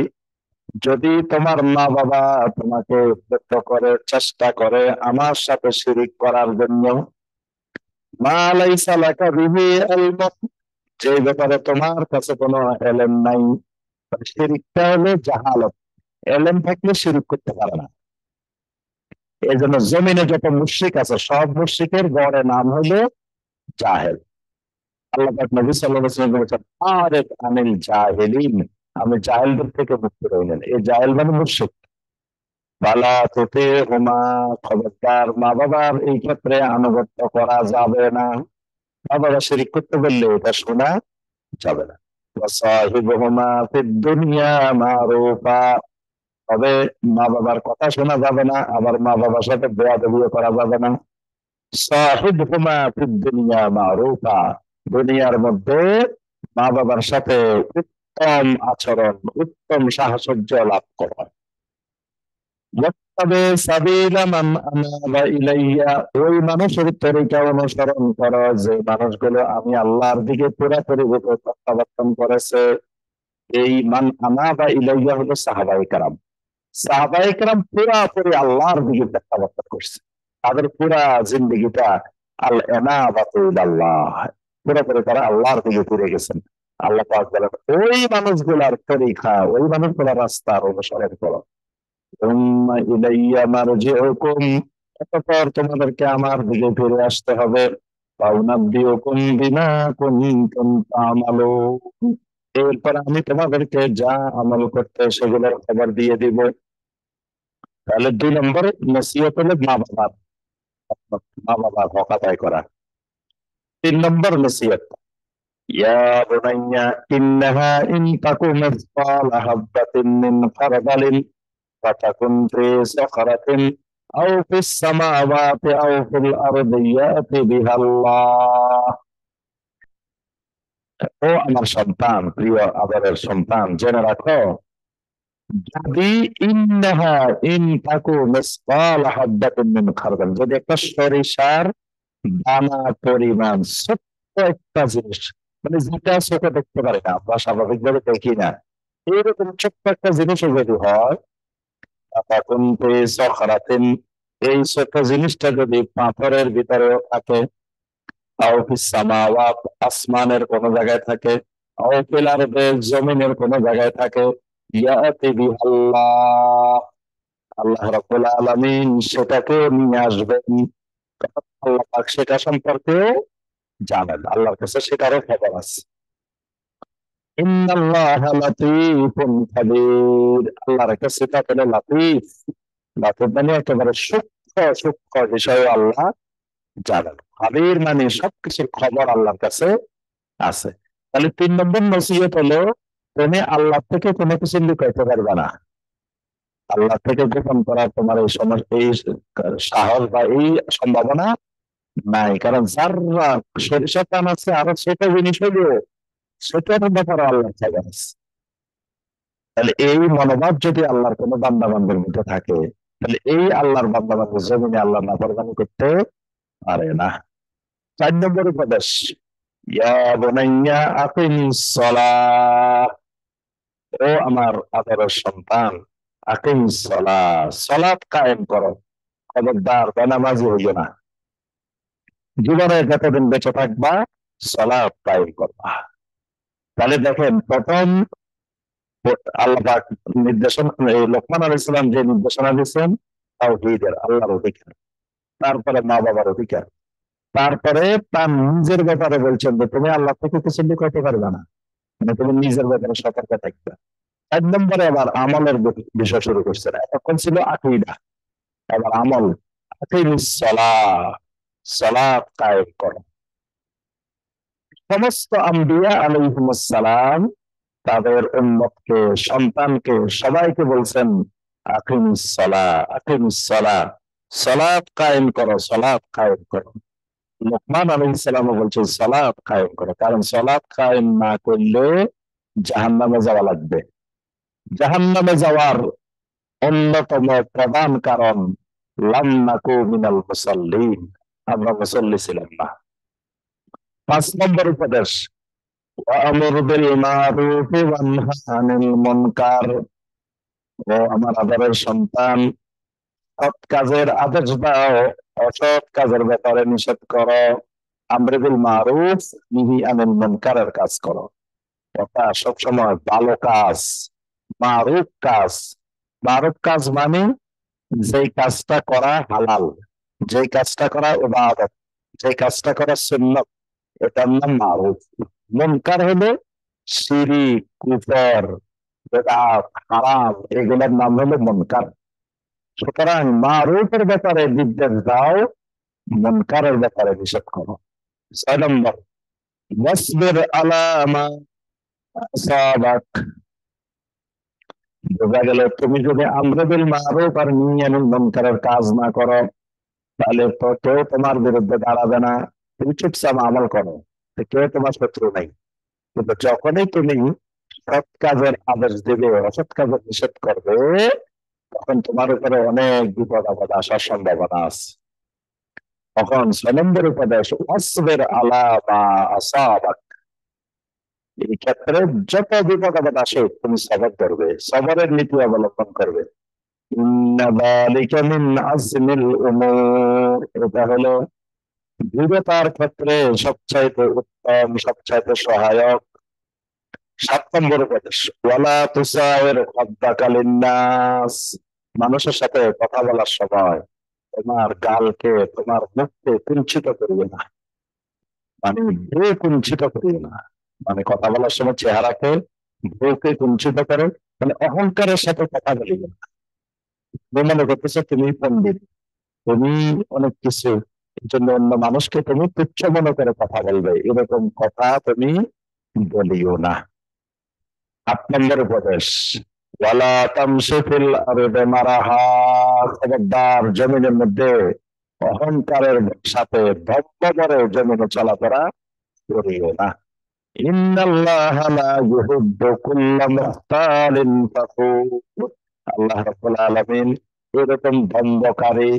যদি তোমার মা বাবা তোমাকে উদ্যত করে, চেষ্টা করে আমার সাথে শিরিক করার জন্য, মা লাইসা লাকা বিহি ইলম, যে ব্যাপারে তোমার কাছে কোনো এলেম নাই, শিরিকটা হলো জাহালত, এলেম থাকলে শিরিক করতে পারে না। এই জন্য জমিনে যত মুশরিক আছে সব মুশরিকের গড়ে নাম হলো জাহেল। আল্লাহ পাক নবী সাল্লাল্লাহু আলাইহি ওয়াসাল্লাম বলেছেন, আরিফ আনিল জাহিলিন, আমি জাহেলদের থেকে মুক্ত রইলেন। এই জাহেল মানে মুশরিক। বালা তোতে হুমা, খবরদার মা বাবার এই ক্ষেত্রে আনুগত্য করা যাবে না। মা বাবা শিরিক করতে বললে এটা শোনা যাবে না। ওয়াসাহিবুহুমা ফিদ দুনিয়া মারুফা, তবে মা বাবার কথা শোনা যাবে না, আবার মা বাবার সাথে বেয়াদবিও করা যাবে না। সাহিবহুমা ফিদ দুনিয়া মারুফা, দুনিয়ার মধ্যে মা বাবার সাথে উত্তম আচরণ, উত্তম সাহচর্য লাভ করা। ওয়াত্তাবি সাবিলা মান আনাবা ইলাইয়া, ওই মানুষের তরিকা অনুসরণ করো যে মানুষগুলো আমি আল্লাহর দিকে পুরাপুরি রূপে প্রত্যাবর্তন করেছে। এই মান আনাবা ইলাইয়া হলো সাহাবায়ে কেরাম। সাহাবায়ে কেরাম পুরাপুরি আল্লাহর দিকে প্রত্যাবর্তন করছে, তাদের পুরা জিন্দেগিটা আল এনাবাতু ইলাল্লাহ, পুরোপুরি তারা আল্লাহর দিকে ফিরে গেছেন। আল্লাহ পাক বলেন, ওই মানুষগুলার তরিকা, ওই মানুষগুলার রাস্তার অনুসরণ করো। সুম্মা ইলাইয়া মারজিউকুম, অতঃপর তোমাদেরকে আমার দিকে ফিরে আসতে হবে। ফাউনাব্বিউকুম বিমা কুনতুম তা'মালুন, এরপর আমি তোমাদেরকে যা আমল করতে সেগুলোর খবর দিয়ে দিব। তাহলে 2 নম্বর নসিহত হলো মা বাবার হক আদায় করা। 3 নম্বর নসিহত, ইয়া বুনাইয়া ইন্নাহা ইন তাকু মিসকালা হাববাতিন মিন খারদালিন ফাতাকুন ফি সাখরাতিন আও ফিস সামাওয়াতি আও ফিল আরদি ইয়াতি বিহাল্লাহ। ও আমার সন্তান, প্রিয় আদরের সন্তান, জেনে রাখো, যদি ইন্নাহা ইন তাকু মিসকালা হাববাতিন মিন খারদাল, যদি একটা সরিষার দানা পরিমাণ ছোট্ট একটা জিনিস, মানে যেটা চোখে দেখতে পারে না, আমরা স্বাভাবিকভাবে দেখি না, এইরকম ছোট্ট একটা জিনিসও যদি হয়, তখন সখরাতিন, এই ছোট জিনিসটা যদি পাথরের ভিতরেও থাকে, আও ফিস সামাওয়াত, আসমানের কোন জায়গায় থাকে, আও ফিল আরদি, জমিনের কোন জায়গায় থাকে, ইয়াতি বিহাল্লাহ, আল্লাহ রাব্বুল আলামিন সেটাকে নিয়ে আসবেন। আল্লাহ পাক সেটা সম্পর্কে জানেন, আল্লাহর কাছে সেটারও খবর আছে। ইন্নাল্লাহা লাতীফুন খাবীর, আল্লাহর একটা সিফাত হলো লাতীফ। লাতীফ মানে একেবারে সূক্ষ্ম সূক্ষ্ম বিষয় আল্লাহ জানেন। খাবীর মানে সবকিছুর খবর আল্লাহর কাছে আছে। তাহলে 3 নম্বর নসিহত হলো, তুমি আল্লাহ থেকে কোনো কিছু লুকাইতে পারবে না। আল্লাহ থেকে গোপন করার তোমার এই এই সাহস বা এই সম্ভাবনা নাই, কারণ যারা সরিষা পান আছে আরো ছোট জিনিস হলো, সেটার ব্যাপারে আল্লাহ খবর আছে। তাহলে এই মনোভাব যদি আল্লাহর কোনো বান্দা বান্দার মধ্যে থাকে, তাহলে এই আল্লাহর বান্দা বান্দার জমিনে আল্লাহ নাফরমানি করতে পারে না। 4 নম্বর উপদেশ, ইয়া বুনাইয়া আকিমিস সালাহ, ও আমার আদরের সন্তান, আকিমিস সালাহ, সালাত কায়েম করো, খবরদার বেনামাজি হইও না। জীবনে যতদিন বেঁচে থাকবা সালাত কায়েম করবা। তাহলে দেখেন, প্রথম আল্লাহ পাক নির্দেশনা, লোকমান আলাইহিস সালাম যে নির্দেশনা দিয়েছেন তাওহীদের, আল্লাহর অধিকার, তারপরে মা বাবার অধিকার, তারপরে তার নিজের ব্যাপারে বলছেন যে তুমি আল্লাহ থেকে কিছু লুকাতে পারবে না, মানে তুমি নিজের ব্যাপারে সতর্ক থাকবে। 1 নম্বরে আবার আমলের বিষয় শুরু করছেন। এতক্ষণ ছিল আকীদা, এবার আমল। আকিমিস সালাহ, সালাত কায়েম করো। সমস্ত আম্বিয়া আলাইহিমুস সালাম তাদের উম্মতকে, সন্তানকে, সবাইকে বলছেন আকিমুস সালাহ, আকিমুস সালাহ, সালাত কায়েম করো, সালাত কায়েম করো। লোকমান আলাইহিস সালামও বলছেন সালাত কায়েম করো, কারণ সালাত কায়েম না করলে জাহান্নামে যাওয়া লাগবে। জাহান্নামে যাওয়ার অন্যতম প্রধান কারণ লাম নাকু মিনাল মুসাল্লিন, আমরা মুসল্লি ছিলাম না। 5 নম্বর উপদেশ, ওয়া'মুর বিল মারুফি ওয়ানহা আনিল মুনকার। ও আমার আদরের সন্তান, সৎ কাজের আদেশ দাও, অসৎ কাজের ব্যাপারে নিষেধ করো। আমরে বিল মারুফ, নিহি আনিল মুনকারের কাজ করো। কথা সবসময় ভালো কাজ, মারুফ কাজ। মারুফ কাজ মানে যে কাজটা করা হালাল, যে কাজটা করা ইবাদত, যে কাজটা করা সুন্নাত, এটার নাম মারুফ। মুনকার হলো শিরক, কুফর, বেদাত, হারাম, এগুলোর নাম হলো মুনকার। সুতরাং মারুফের ব্যাপারে নির্দেশ দাও, মুনকারের ব্যাপারে নিষেধ করো। 6 নম্বর, ওয়াসবির আলা মা আসাবাক। বোঝা গেল তুমি যদি আমরে বিল মারুফ আর নাহি আনিল মুনকারের কাজ না করো, তাহলে তো কেউ তোমার বিরুদ্ধে দাঁড়াবে না, তুমি চুপচাপ আমল করো, তো কেউ তোমার শত্রু নাই। কিন্তু যখনই তুমি সৎ কাজের আদেশ দেবে, অসৎ কাজের নিষেধ করবে, তখন তোমার উপরে অনেক বিপদ আপদ আসার সম্ভাবনা আছে। তখন 6 নম্বর উপদেশ, ওয়াসবির আলা মা আসাবাক। এই ক্ষেত্রে যত বিপদ আপদ আসে তুমি সবর করবে, সবরের নীতি অবলম্বন করবে। ইন্না যালিকা মিন আজমিল উমুর। এটা হলো দৃঢ়তার ক্ষেত্রে সবচাইতে উত্তম, সবচাইতে সহায়ক। 7 নম্বর উপদেশ, ওয়ালা তুসাইর খাদ্দাকা লিন্নাস। মানুষের সাথে কথা বলার সময় তোমার গালকে, তোমার মুখকে কুঞ্চিত করিবে না, মানে ভ্রু কুঞ্চিত করিবে না। মানে কথা বলার সময় চেহারাকে, ভ্রুকে কুঞ্চিত করে, মানে অহংকারের সাথে কথা বলিবে না। তুমি মনে করতেছো তুমি পণ্ডিত, তুমি অনেক কিছু, এর জন্য অন্য মানুষকে তুমি তুচ্ছ মনে করে কথা বলবে, এরকম কথা তুমি বলিও না। 8 নম্বর উপদেশ, ওয়ালা তামশি ফিল আরদি মারাহা। খবরদার জমিনের মধ্যে অহংকারের সাথে ধব্ব করে জমিনে চলাফেরা করিও না। ইন্নাল্লাহা লা ইউহিব্বু কুল্লা মুখতালিন ফাখুর। আল্লাহ রাব্বুল আলামিন এরকম দ্বন্দ্বকারী,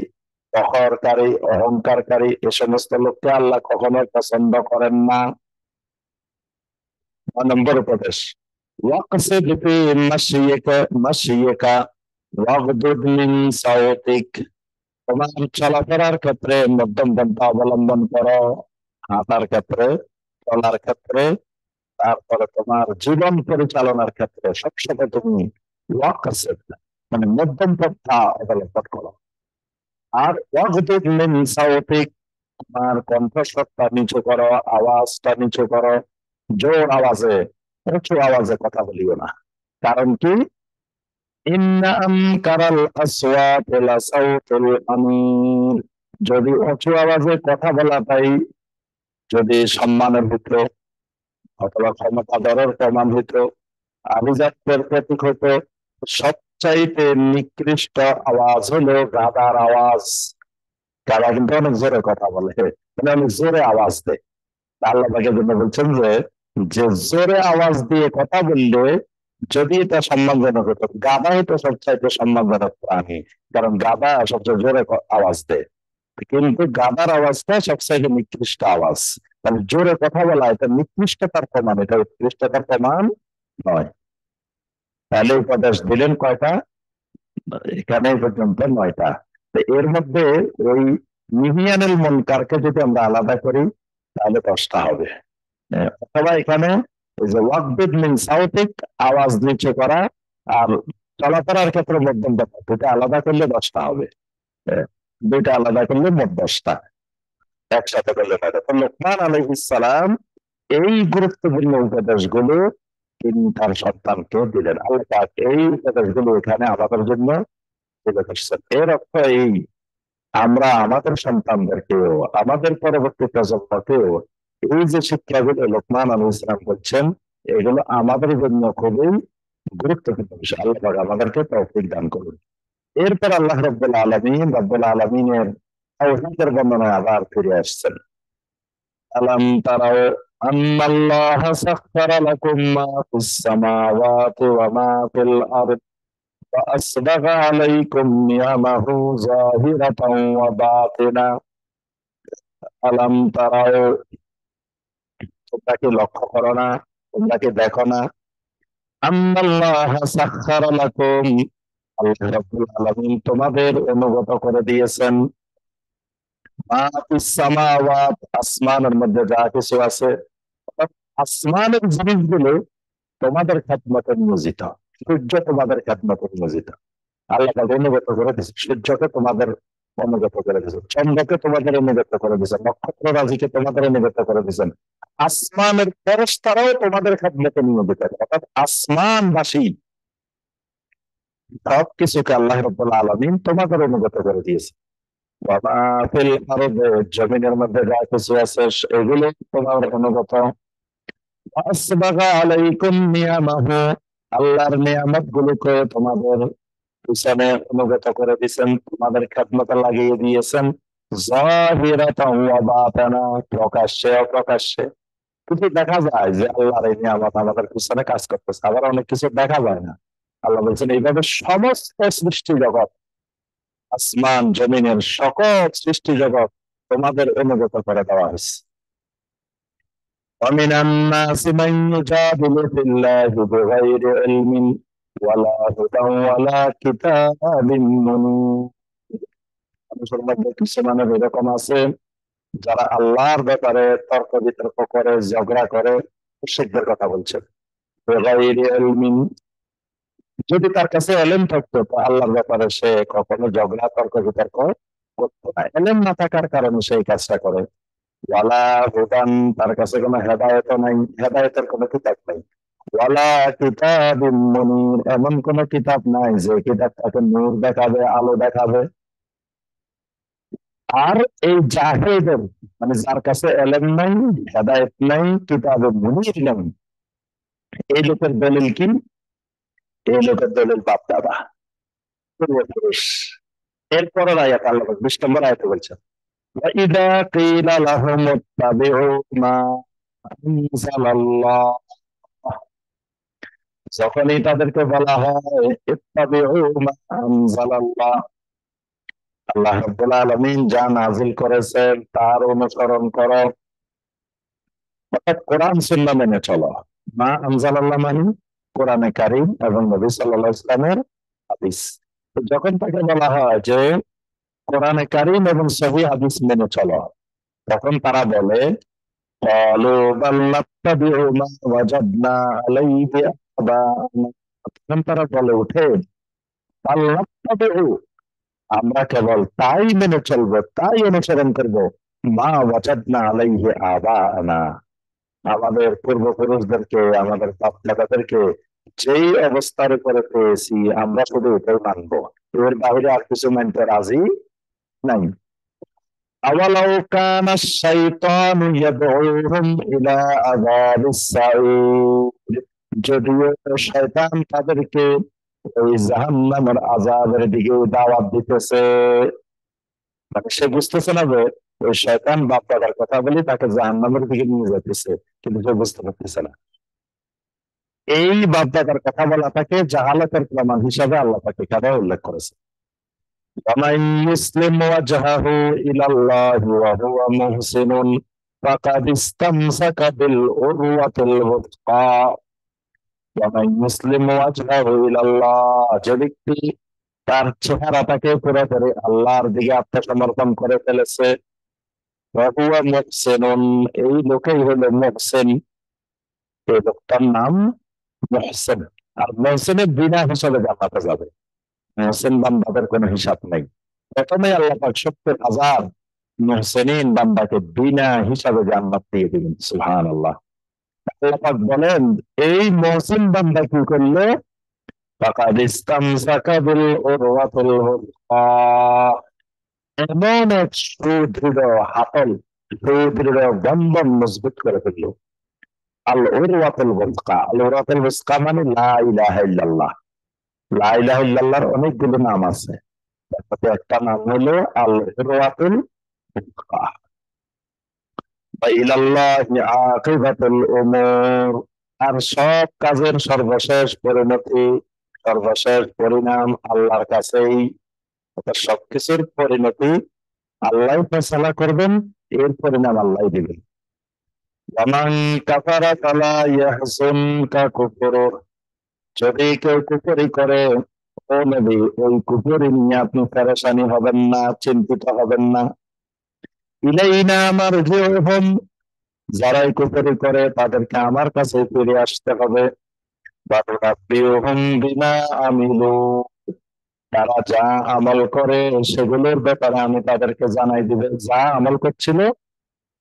অহরকারী, অহংকারকারী, এ সমস্ত লোককে আল্লাহ কখনো পছন্দ করেন না। 9 নম্বর উপদেশ, ওয়াকসিদ ফি মাশইকা ওয়াগদুদ মিন সাওতিক। তোমার চলাফেরার ক্ষেত্রে মধ্যম পন্থা অবলম্বন করো, হাঁটার ক্ষেত্রে, চলার ক্ষেত্রে, তারপরে তোমার জীবন পরিচালনার ক্ষেত্রে সবসময় তুমি ওয়াকসিদ, মানে মধ্যম পন্থা অবলম্বন করো। আর ওয়াগদুদ মিন সাওতিক, তোমার কণ্ঠস্বরটা নিচু করো, আওয়াজটা নিচু করো। জোর আওয়াজে, উঁচু আওয়াজে কথা বলিও না। কারণ কি? ইন্না আনকারাল আসওয়াতি লাসাউতুল হামির। যদি উঁচু আওয়াজে কথা বলাটাই যদি সম্মানের ভিতরে অথবা ক্ষমতাধরের প্রমাণ হইতো, আভিজাত্যের প্রতীক হইতো, সবচাইতে নিকৃষ্ট আওয়াজ হলো গাধার আওয়াজ। গাধা কিন্তু অনেক জোরে কথা বলে, মানে অনেক জোরে আওয়াজ দেয়। আল্লাহ পাকের জন্য বলছেন যে, যে জোরে আওয়াজ দিয়ে কথা বললে যদি এটা সম্মানজনক হতো, গাধা হতো সবচাইতে সম্মানজনক প্রাণী, কারণ গাধা সবচেয়ে জোরে আওয়াজ দেয়। কিন্তু গাধার আওয়াজটা সবচাইতে নিকৃষ্ট আওয়াজ। মানে জোরে কথা বলা এটা নিকৃষ্টতার প্রমাণ, এটা উৎকৃষ্টতার প্রমাণ নয়। তাহলে উপদেশ দিলেন কয়টা? এখানে পর্যন্ত 9টা। তো এর মধ্যে ওই নিহিয়ানুল মুনকারকে যদি আমরা আলাদা করি তাহলে 10টা হবে। অথবা এখানে ওই যে ওয়াকবিদ মিন সাউতিক, আওয়াজ নিচু করা, আর চলাফেরার ক্ষেত্রে মধ্যম পন্থা, দুটা আলাদা করলে 10টা হবে। দুইটা আলাদা করলে মোট 10টা, একসাথে করলে 9টা। তো লোকমান আলাইহিস সালাম এই গুরুত্বপূর্ণ উপদেশগুলো তিনি তার সন্তানকে দিলেন। আল্লাহ পাক এই উপদেশগুলো এখানে আমাদের জন্য তুলে ধরছেন। এর অর্থ এই, আমরা আমাদের সন্তানদেরকেও, আমাদের পরবর্তী প্রজন্মকেও এই যে শিক্ষাগুলো লোকমান আলাইহিস সালাম বলছেন, এগুলো আমাদের জন্য খুবই গুরুত্বপূর্ণ বিষয়। আল্লাহ পাক আমাদেরকে তৌফিক দান করুন। এরপর আল্লাহ রব্বুল আলামিনের তাওহীদের বর্ণনায় আবার ফিরে আসছেন। আলাম তারাও আন্নাল্লাহ সাখখারা লাকুম মা ফিস সামাওয়াতি ওয়া মা ফিল আরদ ওয়া আসবাগা আলাইকুম নিআমাহু যাহিরাতাও ওয়া বাতিনা। আলাম তারাও, তোমরা কি লক্ষ্য করো না, তোমরা কি দেখো না, আন্নাল্লাহ সাখখারা লাকুম, আল্লাহ রাব্বুল আলামিন তোমাদের অনুগত করে দিয়েছেন, মা ফিস সামাওয়াত, আসমানের মধ্যে যা কিছু আছে, অর্থাৎ আসমানের জিনিসগুলো তোমাদের খেদমতে নিয়োজিত। সূর্য তোমাদের খেদমতে নিয়োজিত। আল্লাহ তাকে অনুগত করে দিয়েছে, সূর্যকে তোমাদের অনুগত করে দিয়েছেন, চন্দ্রকে তোমাদের অনুগত করে দিয়েছেন, নক্ষত্র রাজিকে তোমাদের অনুগত করে দিয়েছেন, আসমানের ফেরেশতারাও তোমাদের খেদমতে নিয়োজিত। অর্থাৎ আসমানবাসী সব কিছুকে আল্লাহ রাব্বুল আলামিন তোমাদের অনুগত করে দিয়েছে। ওয়া মা ফিল আরদি, জমিনের মধ্যে যা কিছু আছে এগুলো তোমার অনুগত। আসবাগা আলাইকুম নিয়ামাহু, আল্লাহর নিয়ামত গুলোকে তোমাদের পিছনে অনুগত করে দিয়েছেন, তোমাদের খেদমতে লাগিয়ে দিয়েছেন, যাহিরাতাও ওয়া বাতিনা, প্রকাশ্যে অপ্রকাশ্যে। কিন্তু দেখা যায় যে আল্লাহর এই নিয়ামত আমাদের পিছনে কাজ করতেছে, আবার অনেক কিছু দেখা যায় না। আল্লাহ বলছেন এইভাবে সমস্ত সৃষ্টি জগৎ, আসমান জমিনের সকল সৃষ্টি জগৎ তোমাদের অনুগত করে দেওয়া হয়েছে। ومن الناس من يجادل في الله بغير علم ولا هدى ولا كتاب منير। মানুষের মধ্যে কিছু মানুষ এরকম আছে যারা আল্লাহর ব্যাপারে তর্ক বিতর্ক করে, ঝগড়া করে, মুশরিকদের কথা বলছেন। বেগাইরি ইলমিন, যদি তার কাছে এলেম থাকতো তো আল্লাহর ব্যাপারে সে কখনো ঝগড়া তর্ক বিতর্ক করতো না। এলেম না থাকার কারণে সেই কাজটা করে। ওয়ালা হুদান, তার কাছে কোনো হেদায়েতও নাই, হেদায়েতের কোনো কিতাব নাই। ওয়ালা কিতাবিন মুনির, এমন কোন কিতাব নাই যে কিতাব তাকে নূর দেখাবে, আলো দেখাবে। আর এই জাহেদের, মানে যার কাছে এলেম নাই, হেদায়েত নাই, কিতাবে মুনির নাই, এই লোকের দলিল কি? এই লোকের দলিল বাপ দাদা, পূর্বপুরুষ। এরপরের আয়াত আল্লাহ 20 নম্বর আয়াতে বলছেন, ওয়াইদা কিলা লাহুম ইত্তাবিউ মা আনজালাল্লাহ, যখনই তাদেরকে বলা হয় ইত্তাবিউ মা আনজালাল্লাহ, আল্লাহ রাব্বুল আলামিন যা নাযিল করেছেন তার অনুসরণ করো, অর্থাৎ কোরআন সুন্নাহ মেনে চলো। মা আনজালাল্লাহ মানে কোরআনে কারীম এবং নবী সাল্লাল্লাহু আলাইহি ওয়াসাল্লামের হাদিস। তো যখন তাকে বলা হয় যে কোরআনে কারীম এবং সহিহ হাদিস মেনে চলো, তখন তারা বলে ক্বালু বাল নাত্তাবিউ মা ওয়াজাদনা আলাইহি আবানা, তখন তারা বলে ওঠে বাল নাত্তাবিউ, আমরা কেবল তাই মেনে চলবো, তাই অনুসরণ করবো, মা ওয়াজাদনা আলাইহি আবানা, আমাদের পূর্বপুরুষদেরকে, আমাদের বাপ দাদাদেরকে যেই অবস্থার উপরে পেয়েছি আমরা শুধু এটাই মানবো, এর বাইরে আর কিছু মানতে রাজি নাই। আওয়ালাউ কানা শাইতানু ইয়াদউহুম ইলা আযাবিস সাঈর, যদিও শয়তান তাদেরকে ওই জাহান্নামের আযাবের দিকে দাওয়াত দিতেছে, মানে সে বুঝতেছে না যে ওই শয়তান বাপ দাদার কথা বলে তাকে জাহান্নামের দিকে নিয়ে যাইতেছে, কিন্তু সে বুঝতে পারতেছে না। এই বাপ দাদার কথা বলা তাকে জাহালাতের প্রমাণ হিসাবে আল্লাহ তাকে এখানে উল্লেখ করেছে। ومن يسلم وجهه إلى الله وهو محسن فقد استمسك بالعروة الوثقى। ومن يسلم وجهه إلى الله, যে ব্যক্তি তার চেহারাটাকে পুরোপুরি আল্লাহর দিকে আত্মসমর্পণ করে ফেলেছে, وهو محسن, এই লোকেই হলো মুহসিন, এই লোকটার নাম মুহসিন। আর মুহসিনের বিনা হিসাবে জান্নাতে যাবে, মুহসিন বান্দাদের কোনো হিসাব নেই। প্রথমে আল্লাহ পাক 70,000 মুহসিনিন বান্দাকে বিনা হিসাবে জান্নাত দিয়ে দিবেন। সুবহানাল্লাহ। আল্লাহ পাক বলেন এই মুহসিন বান্দা কি করলো? ফাকাদ ইসতামসাকা বিল উরওয়াতিল ওয়াথকা, এমন এক সুদৃঢ় হাতল, সুদৃঢ় বন্ধন মজবুত করে ফেললো। আল উরওয়াতুল বুসকা। আল উরওয়াতুল বুসকা মানে লা ইলাহা ইল্লাল্লাহ। লা ইলাহা ইল্লাল্লাহর অনেকগুলো নাম আছে, তার মধ্যে একটা নাম হলো আল উরওয়াতুল বুসকা। বা ইলাল্লাহি আকিবাতুল উমুর, আর সব কাজের সর্বশেষ পরিণতি, সর্বশেষ পরিণাম আল্লাহর কাছেই। অর্থাৎ সবকিছুর পরিণতি আল্লাহ ফয়সালা করবেন, এর পরিণাম আল্লাহ দিবেন। ওয়ামান কাফারা ফালা ইয়াহজুনকা কুফরুহ, যদি কেউ কুফরি করে, ও নবী ওই কুফরি নিয়ে আপনি পেরেশানি হবেন না, চিন্তিত হবেন না। ইলাইনা মারজিউহুম, যারাই কুফরি করে তাদেরকে আমার কাছে ফিরে আসতে হবে। ওয়া নুনাব্বিউহুম বিমা আমিলু, তারা যা আমল করে সেগুলোর ব্যাপারে আমি তাদেরকে জানাই দিব। যা আমল করছিল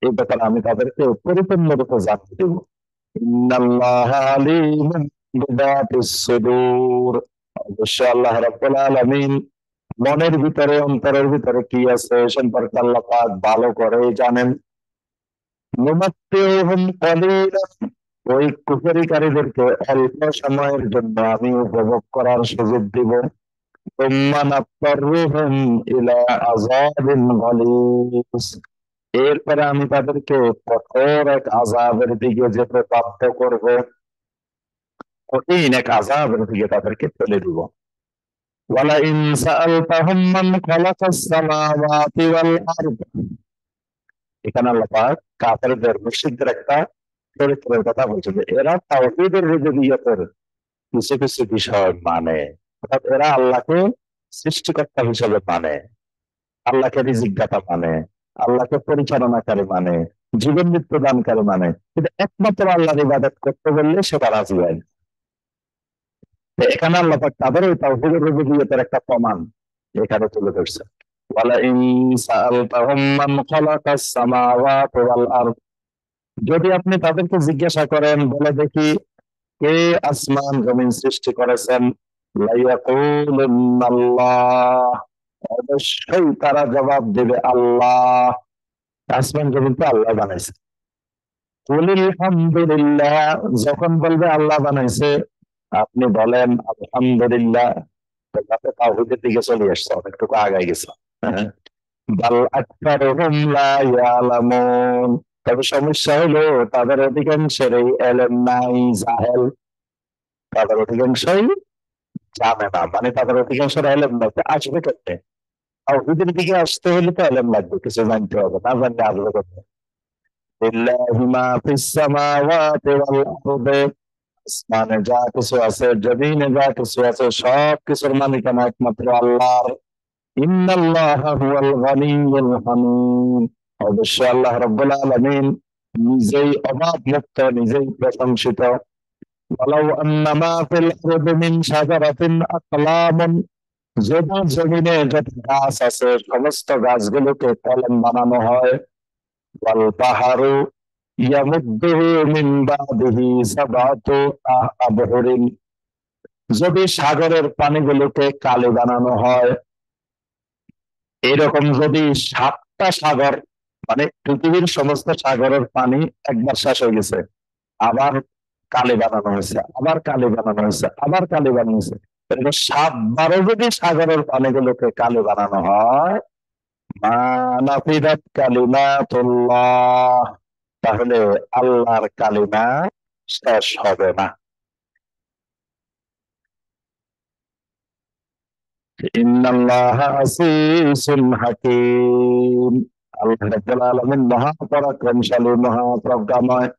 এই ব্যাপারে আমি তাদেরকে পরিপূর্ণরূপে জানিয়ে দেব। ইন্নাল্লাহা আলিমুন বিযাতিস সুদূর, অবশ্যই আল্লাহ রাব্বুল আলামিন মনের ভিতরে, অন্তরের ভিতরে কি আছে সম্পর্কে আল্লাহ পাক ভালো করে জানেন। নুমাত্তিউহুম কলিলান, ওই কুফরিকারীদেরকে অল্প সময়ের জন্য আমি উপভোগ করার সুযোগ দিব। সুম্মা নাত্তারুহুম ইলা আযাবিন গালিজ, এরপরে আমি তাদেরকে কঠোর এক আযাবের দিকে যেতে বাধ্য করব, কঠিন এক আযাবের দিকে তাদেরকে ফেলে দিব। ওয়ালা ইন সাআলতাহুম মান খালাকাস সামাওয়াতি ওয়াল আরদ, এখানে আল্লাহ পাক কাফেরদের, মুশরিকদের একটা চরিত্রের কথা বলছেন যে এরা তাওহীদের রুবুবিয়্যতের কিছু কিছু বিষয় মানে, অর্থাৎ এরা আল্লাহকে সৃষ্টিকর্তা হিসেবে মানে, আল্লাহকে রিজিকদাতা মানে, আল্লাহকে পরিচালনাকারী মানে, জীবন মৃত্যু দানকারী মানে, কিন্তু একমাত্র আল্লাহর ইবাদত করতে বললে সেটা রাজি হয় না। তো এখানে আল্লাহ পাক তাদের ওই তাওহীদের রুবুবিয়্যতের একটা প্রমাণ এখানে তুলে ধরছে। ওয়ালা ইন সাআলতাহুম মান খালাকাস সামাওয়াতি ওয়াল আরদ, যদি আপনি তাদেরকে জিজ্ঞাসা করেন, বলে দেখি কে আসমান জমিন সৃষ্টি করেছেন, লাইয়াকুলুন্নাল্লাহ, অবশ্যই তারা জবাব দেবে আল্লাহ। আসমান জমিন তো আল্লাহ বানাইছে। কুলিল হামদুলিল্লাহ, যখন বলবে আল্লাহ বানাইছে আপনি বলেন আলহামদুলিল্লাহ। তো তাতে তাওহীদের দিকে চলে আসছে, অনেকটুকু আগায় গেছে। হ্যাঁ। বাল আকতারুহুম লা ইয়ালামুন, তবে সমস্যা হলো তাদের অধিকাংশের এই এলেম নাই, জাহেল। তাদের অধিকাংশই জানে না, মানে তাদের অধিকাংশের এলেম নাই, তো আসবে করতে। তাওহীদের দিকে আসতে হলে তো এলেম লাগবে, কিছু জানতে হবে, না জানলে আসবে করতে। লিল্লাহি মা ফিস সামাওয়াতি ওয়াল আরদি, আসমানে যা কিছু আছে, জমিনে যা কিছু আছে, সব কিছুর মালিকানা একমাত্র আল্লাহর। ইন্নাল্লাহা হুয়াল গনিয়্যুল হামিদ, অবশ্যই আল্লাহ রাব্বুল আলামিন নিজেই অভাব মুক্ত, নিজেই প্রশংসিত। ওয়ালাউ আন্না মা ফিল আরদি মিন শাজারাতিন আকলামুন, যদি জমিনে যত গাছ আছে সমস্ত গাছগুলোকে কলম বানানো হয়। ওয়াল পাহাড়ু ইয়ামুদ্দুহু মিন বাদিহি সাবআতু আবহুরিন, যদি সাগরের পানিগুলোকে কালি বানানো হয়, এরকম যদি 7টা সাগর, মানে পৃথিবীর সমস্ত সাগরের পানি একবার শেষ হয়ে গেছে, আবার কালি বানানো হয়েছে, আবার কালি বানানো হয়েছে, আবার কালি বানানো হয়েছে, এরকম 7বারও যদি সাগরের পানিগুলোকে কালি বানানো হয়, মা নাফিদাত কালিমাতুল্লাহ, তাহলে আল্লাহর কালিমা শেষ হবে না। ইন্নাল্লাহা আসিসুন হাকীম, আল্লাহ রাব্বুল আলামিন মহাপরাক্রমশালী, মহাপ্রজ্ঞাময়।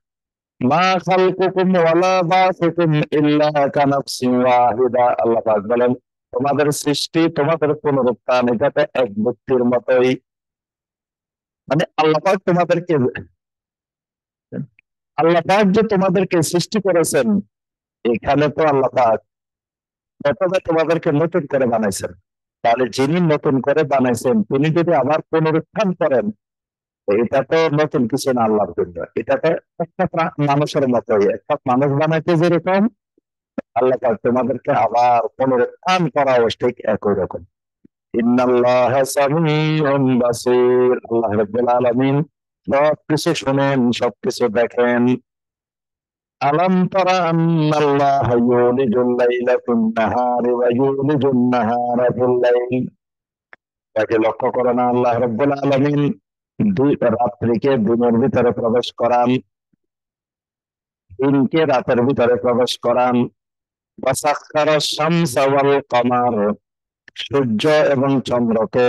মা খালকুকুম ওয়ালা বাসুকুম ইল্লা কানাফসিন ওয়াহিদা, আল্লাহ পাক বলেন তোমাদের সৃষ্টি, তোমাদের পুনরুত্থান এটাতে এক ব্যক্তির মতোই। মানে আল্লাহ পাক তোমাদেরকে, আল্লাহ পাক যে তোমাদেরকে সৃষ্টি করেছেন, এখানে তো আল্লাহ পাক প্রথমে তোমাদেরকে নতুন করে বানাইছেন, তাহলে যিনি নতুন করে বানাইছেন তিনি যদি আবার পুনরুত্থান করেন, এটা তো নতুন কিছু না আল্লাহর জন্য। এটা তো একটা মানুষের মতোই, একটা মানুষ বানাইতে যেরকম, আল্লাহ পাক তোমাদেরকে আবার পুনরুত্থান করাও ঠিক একই রকম। ইন্নাল্লাহা সামিউন বাসীর, আল্লাহ রাব্বুল আলামিন সবকিছু শুনেন, সবকিছু দেখেন। আলাম তারা আন্নাল্লাহা ইউলিজুল লাইলা ফিন নাহারি ওয়া ইউলিজুন নাহারা ফিল লাইল। তাকে লক্ষ্য করে না, আল্লাহ রাব্বুল আলামিন দুই রাত্রিকে দিনের ভিতরে প্রবেশ করান, দিনকে রাতের ভিতরে প্রবেশ করান। ওয়াসাখখারা শামসা ওয়াল কমার, সূর্য এবং চন্দ্রকে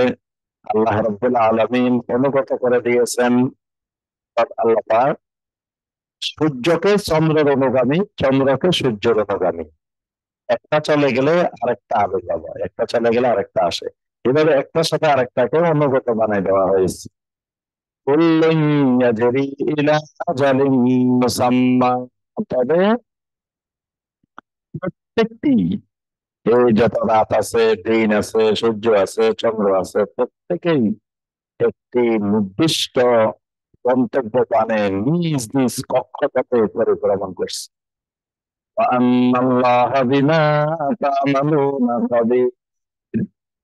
আল্লাহ রাব্বুল আলামিন অনুগত করে দিয়েছেন। আল্লাহ পাক সূর্যকে চন্দ্রের অনুগামী, চন্দ্রকে সূর্যের অনুগামী। একটা চলে গেলে আরেকটা আবির্ভাব হয়, একটা চলে গেলে আরেকটা আসে। এভাবে একটার সাথে আরেকটাকে অনুগত বানাই দেওয়া হয়েছে। কুল্লুন ইয়াজরি ইলা আজালিন মুসাম্মা, তবে প্রত্যেকটি, এই যত রাত আছে, দিন আছে, সূর্য আছে, চন্দ্র আছে, প্রত্যেকেই একটি নির্দিষ্ট গন্তব্য পানে নিজ নিজ কক্ষপথে পরিভ্রমণ করছে। ওয়ান্নাল্লাহা বিমা তা'মালুনা খাবীর।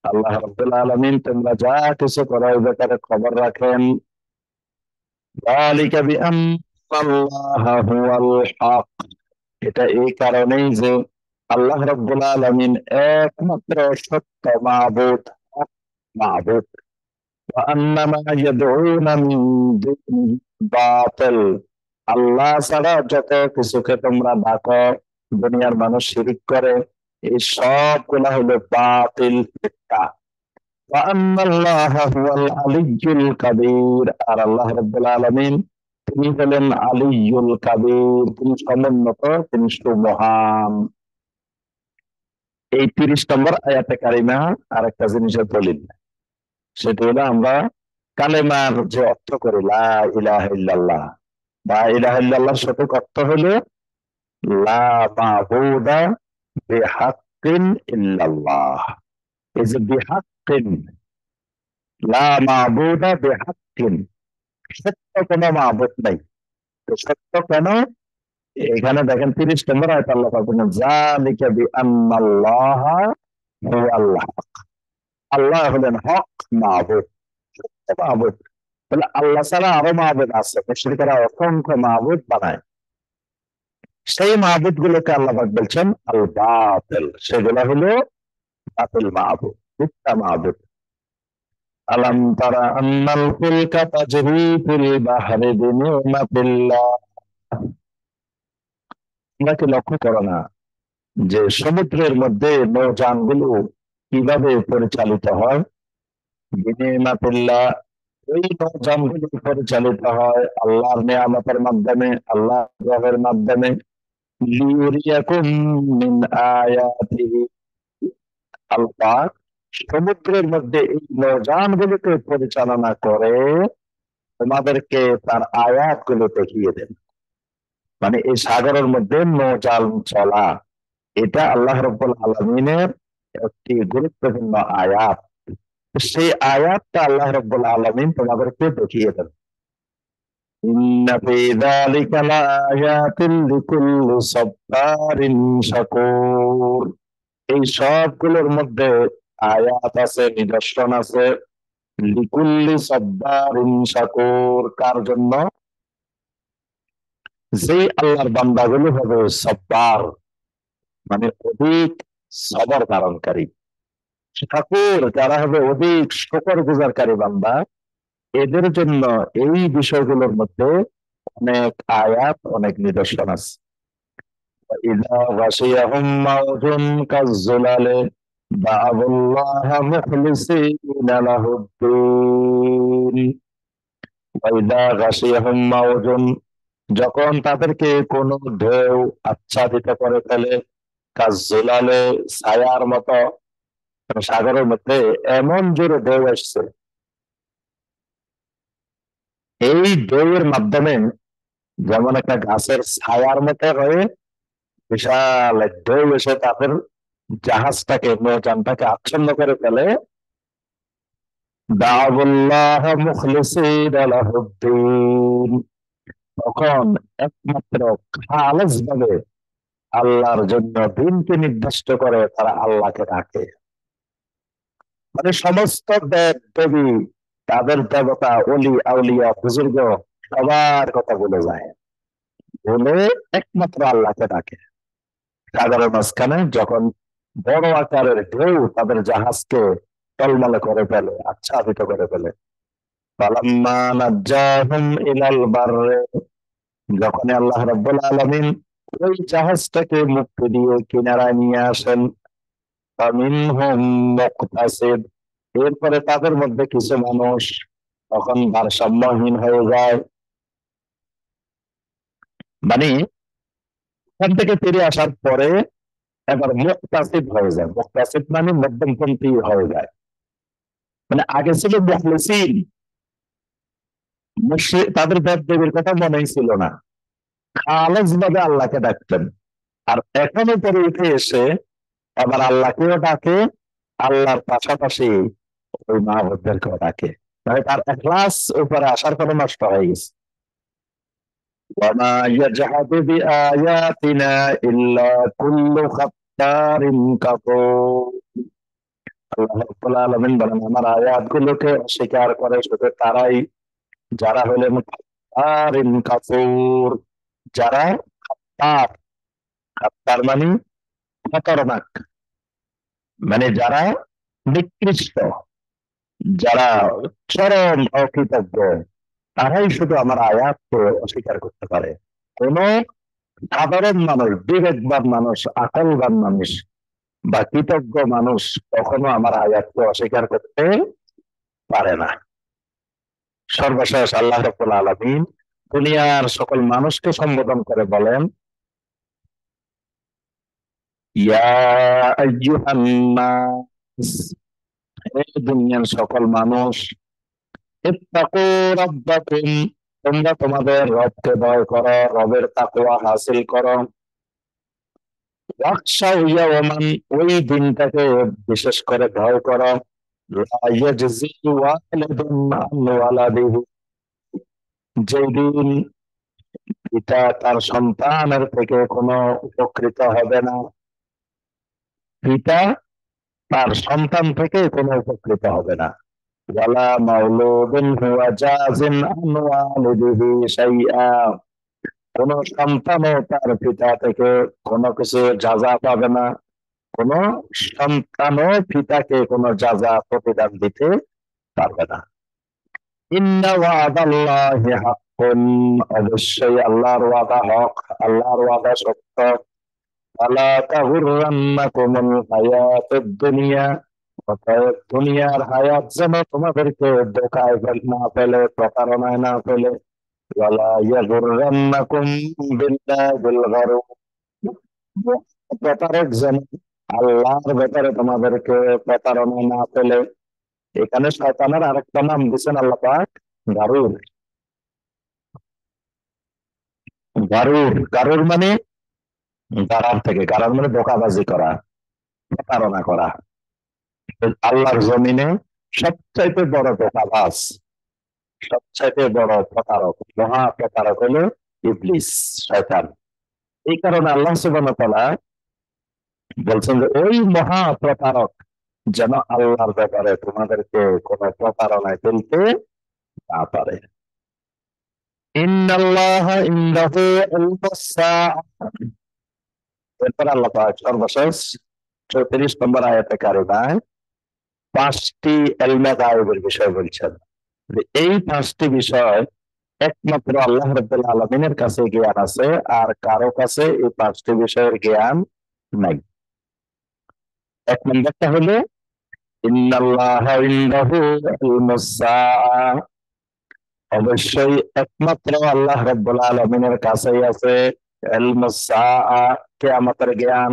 আল্লাহ রাব্বুল আলামিন তোমরা যা কিছু করো ওই ব্যাপারে খবর রাখেন। যালিকা বিআন্নাল্লাহা হুয়াল হক, এটা এই কারণেই যে আল্লাহ রাব্বুল আলামিন একমাত্র সত্য মাবুদ, হক মাবুদ। ওয়া আন্না মা ইয়াদউনা মিন দুনিহি বাতিল, আল্লাহ ছাড়া যত কিছুকে তোমরা ডাকো, দুনিয়ার মানুষ শিরিক করে, এই সবগুলা হলো বাতিল, মিথ্যা। ওয়া আন্নাল্লাহা হুয়াল আলিয়্যুল কাবীর, আর আল্লাহ রাব্বুল আলামিন তিনি হলেন আলিয়্যুল কাবীর, তিনি সমুন্নত, তিনি সুমহান। এই ৩০ নম্বর আয়াতে কারিমা আরেকটা জিনিসের দলিল, সেটা হলো আমরা কালেমার যে অর্থ করি লা ইলাহা ইল্লাল্লাহ, লা ইলাহা ইল্লাল্লাহর সঠিক অর্থ হলো লা মাবুদা বিহাক্কিন ইল্লাল্লাহ। এই যে বিহাক্কিন, লা মাবুদা বিহাক্কিন, সত্য কোনো মাবুদ নাই। তো সত্য কেন? এখানে দেখেন ৩০ নম্বর আয়াত আল্লাহ পাক বলেন যালিকা বিআন্নাল্লাহা হুয়াল হক, আল্লাহ হলেন হক মাবুদ, সত্য মাবুদ। তাহলে আল্লাহ ছাড়া আরো মাবুদ আছে, মুশরিকরা অসংখ্য মাবুদ বানায়, সেই মাহবুদ গুলোকে আল্লাহ পাক বলছেন আল বাতিল, সেগুলো হলো বাতিল মাহবুদ, মিথ্যা মাহবুদ। আলাম তারা আন্নাল ফুলকা তাজরি ফিল বাহরি বিনিমাতিল্লাহ, তোমরা কি লক্ষ্য করো না যে সমুদ্রের মধ্যে নৌযানগুলো কিভাবে পরিচালিত হয়? বিনিমাতিল্লাহ, ওই নৌযানগুলো পরিচালিত হয় আল্লাহর নিয়ামতের মাধ্যমে, আল্লাহর মাধ্যমে। লিউরিয়াকুম মিন আয়াতিহি, আল্লাহ সমুদ্রের মধ্যে এই নৌযানগুলোকে পরিচালনা করে তোমাদেরকে তার আয়াত গুলো দেখিয়ে দেন। মানে এই সাগরের মধ্যে নৌযান চলা, এটা আল্লাহ রাব্বুল আলামিনের একটি গুরুত্বপূর্ণ আয়াত। সেই আয়াতটা আল্লাহ রাব্বুল আলামিন তোমাদেরকে দেখিয়ে দেন। ইন্না ফি যালিকা লাআয়াতিন লিকুল্লি সাব্বারিন শাকুর, এই সবগুলোর মধ্যে আয়াত আছে, নিদর্শন আছে। লিকুল্লি সাব্বারিন শাকুর, কার জন্য? যে আল্লাহর বান্দাগুলো হবে সাব্বার, মানে অধিক সবর ধারণকারী, শাকুর যারা হবে অধিক শুকর গুজারকারী বান্দা, এদের জন্য এই বিষয়গুলোর মধ্যে অনেক আয়াত, অনেক নিদর্শন আছে। ইযা গাশিয়াহুম মাউজুন কাযযুলালি দা'আবুল্লাহা মুখলিসিনা লাহুদ্দীন। ওয়া ইযা গাশিয়াহুম মাউজুন, যখন তাদেরকে কোন ঢেউ আচ্ছাদিত করে ফেলে, কাযযুলালি, ছায়ার মতো, সাগরের মধ্যে এমন জোরে ঢেউ আসছে, এই ঢেউয়ের মাধ্যমে যেমন একটা গাছের ছায়ার মতো হয়ে বিশাল এক ঢেউ এসে তাদের জাহাজটাকে, নৌযানটাকে আচ্ছন্ন করে ফেলে, দা'আবুল্লাহ মুখলিসিনা লাহুদ্দীন, তখন একমাত্র খালেস ভাবে আল্লাহর জন্য দিনকে নির্দিষ্ট করে তারা আল্লাহকে ডাকে। মানে সমস্ত দেব দেবী, তাদের দেবতা, অলি আউলিয়া বুজুর্গ, সবার কথা বলে যায়, বলে একমাত্র আল্লাহকে ডাকে। সাগরের মাঝখানে যখন বড় আকারের ঢেউ তাদের জাহাজকে টলমলে করে ফেলে, আচ্ছাদিত করে ফেলে, ফালাম্মা নাজ্জাহুম ইলাল বাররে, যখন আল্লাহ রাব্বুল আলামিন ওই জাহাজটাকে মুক্তি দিয়ে কিনারায় নিয়ে আসেন, ফামিনহুম মুকতাসিদ, এরপরে তাদের মধ্যে কিছু মানুষ তখন ভারসাম্যহীন হয়ে যায়। মানে ওখান থেকে ফিরে আসার পরে এবার মুক্তাসিদ হয়ে যায়। মুক্তাসিদ মানে মধ্যমপন্থী হয়ে যায়। মানে আগে ছিল মুখলিসিন, তাদের দেব দেবীর কথা মনেই ছিল না, খালেজ ভাবে আল্লাহকে ডাকতেন। আর এখন উপরে উঠে এসে আবার আল্লাহকেও ডাকে, আল্লাহর পাশাপাশি ওই মাহবুবদেরকেও ডাকে। মানে তার এখলাস উপরে আসার পরে নষ্ট হয়ে গেছে। ওয়ামা ইয়াজহাদু বিআয়াতিনা ইল্লা কুল্লু খাত্তারিন কাফুর। আল্লাহ রাব্বুল আলামিন বলেন, আমার আয়াতগুলোকে অস্বীকার করে শুধু তারাই যারা হলেন খাত্তারিন কাফুর, যারা খাত্তার, খাত্তার মানে খতরনাক, মানে যারা নিকৃষ্ট, যারা চরম অকৃতজ্ঞ, তারাই শুধু আমার আয়াতকে অস্বীকার করতে পারে। কোন সাধারণ মানুষ, বিবেকবান মানুষ, আকলবান মানুষ বা কৃতজ্ঞ মানুষ কখনো আমার আয়াতকে অস্বীকার করতে পারে না। সর্বশেষ আল্লাহ রাব্বুল আলামিন দুনিয়ার সকল মানুষকে সম্বোধন করে বলেন, ইয়া আইয়ুহান নাস, হে দুনিয়ার সকল মানুষ, ইত্তাকু রাব্বাকুম, তোমরা তোমাদের রবকে ভয় করো, রবের তাকওয়া হাসিল করো। ওয়াখশাউ ইয়াওমান, ওই দিনটাকে বিশেষ করে ভয় করো, লা ইয়াজজি ওয়ালিদুন আন ওয়ালাদিহি, যেদিন পিতা তার সন্তানের থেকে কোনো উপকৃত হবে না, পিতা তার সন্তান থেকে কোনো উপকৃত হবে না। ওয়ালা মাউলুদুন হুয়া জাযিন আন ওয়ালিদিহি শাইআ, কোন সন্তানও তার পিতা থেকে কোনো কিছু যাজা পাবে না, কোন সন্তানও পিতাকে কোনো যাজা প্রতিদান দিতে পারবে না। ইন্না ওয়াদাল্লাহি হাক্কুন, অবশ্যই আল্লাহর ওয়াদা হক, আল্লাহর ওয়াদা সত্য। আলা তাগুররান্নাকুমুল হায়াতুদ দুনিয়া, অতএব দুনিয়ার হায়াত যেন তোমাদেরকে ধোঁকায় না ফেলে, প্রতারণায় না ফেলে। ওয়ালা ইয়াগুররান্নাকুম বিল্লাহিল গারুর, প্রতারক যেন আল্লাহর ব্যাপারে তোমাদেরকে প্রতারণায় না ফেলে। এখানে শয়তানের আরেকটা নাম দিচ্ছেন আল্লাহ পাক, গারুর। গারুর, গারুর মানে গারার থেকে, গারার মানে ধোঁকাবাজি করা, প্রতারণা করা। আল্লাহর জমিনে সবচাইতে বড় ধোঁকাবাজ, সবচাইতে বড় প্রতারক, মহা প্রতারক হলো ইবলিস, শয়তান। এই কারণে আল্লাহ সুবহানাহু ওয়া তাআলা বলছেন যে ওই মহা প্রতারক যেন আল্লাহর ব্যাপারে তোমাদেরকে কোন প্রতারণায় ফেলতে না পারে। ইন্নাল্লাহা ইনদাহু ইলমুস সাআহ, এরপর আল্লাহ পাক সর্বশেষ 34 নম্বর আয়াতে কারিমায় 5টি ইলমে গায়বের বিষয় বলছেন। এই 5টি বিষয় একমাত্র আল্লাহ রাব্বুল আলামিনের কাছে জ্ঞান আছে, আর কারো কাছে এই 5টি বিষয়ের জ্ঞান নাই। এক নম্বরটা হলো ইন্নাল্লাহা ইনদাহু ইলমুস সাআহ, অবশ্যই একমাত্র আল্লাহ রাব্বুল আলামিনের কাছেই আছে ইলমুস সাআহ, কিয়ামতের জ্ঞান।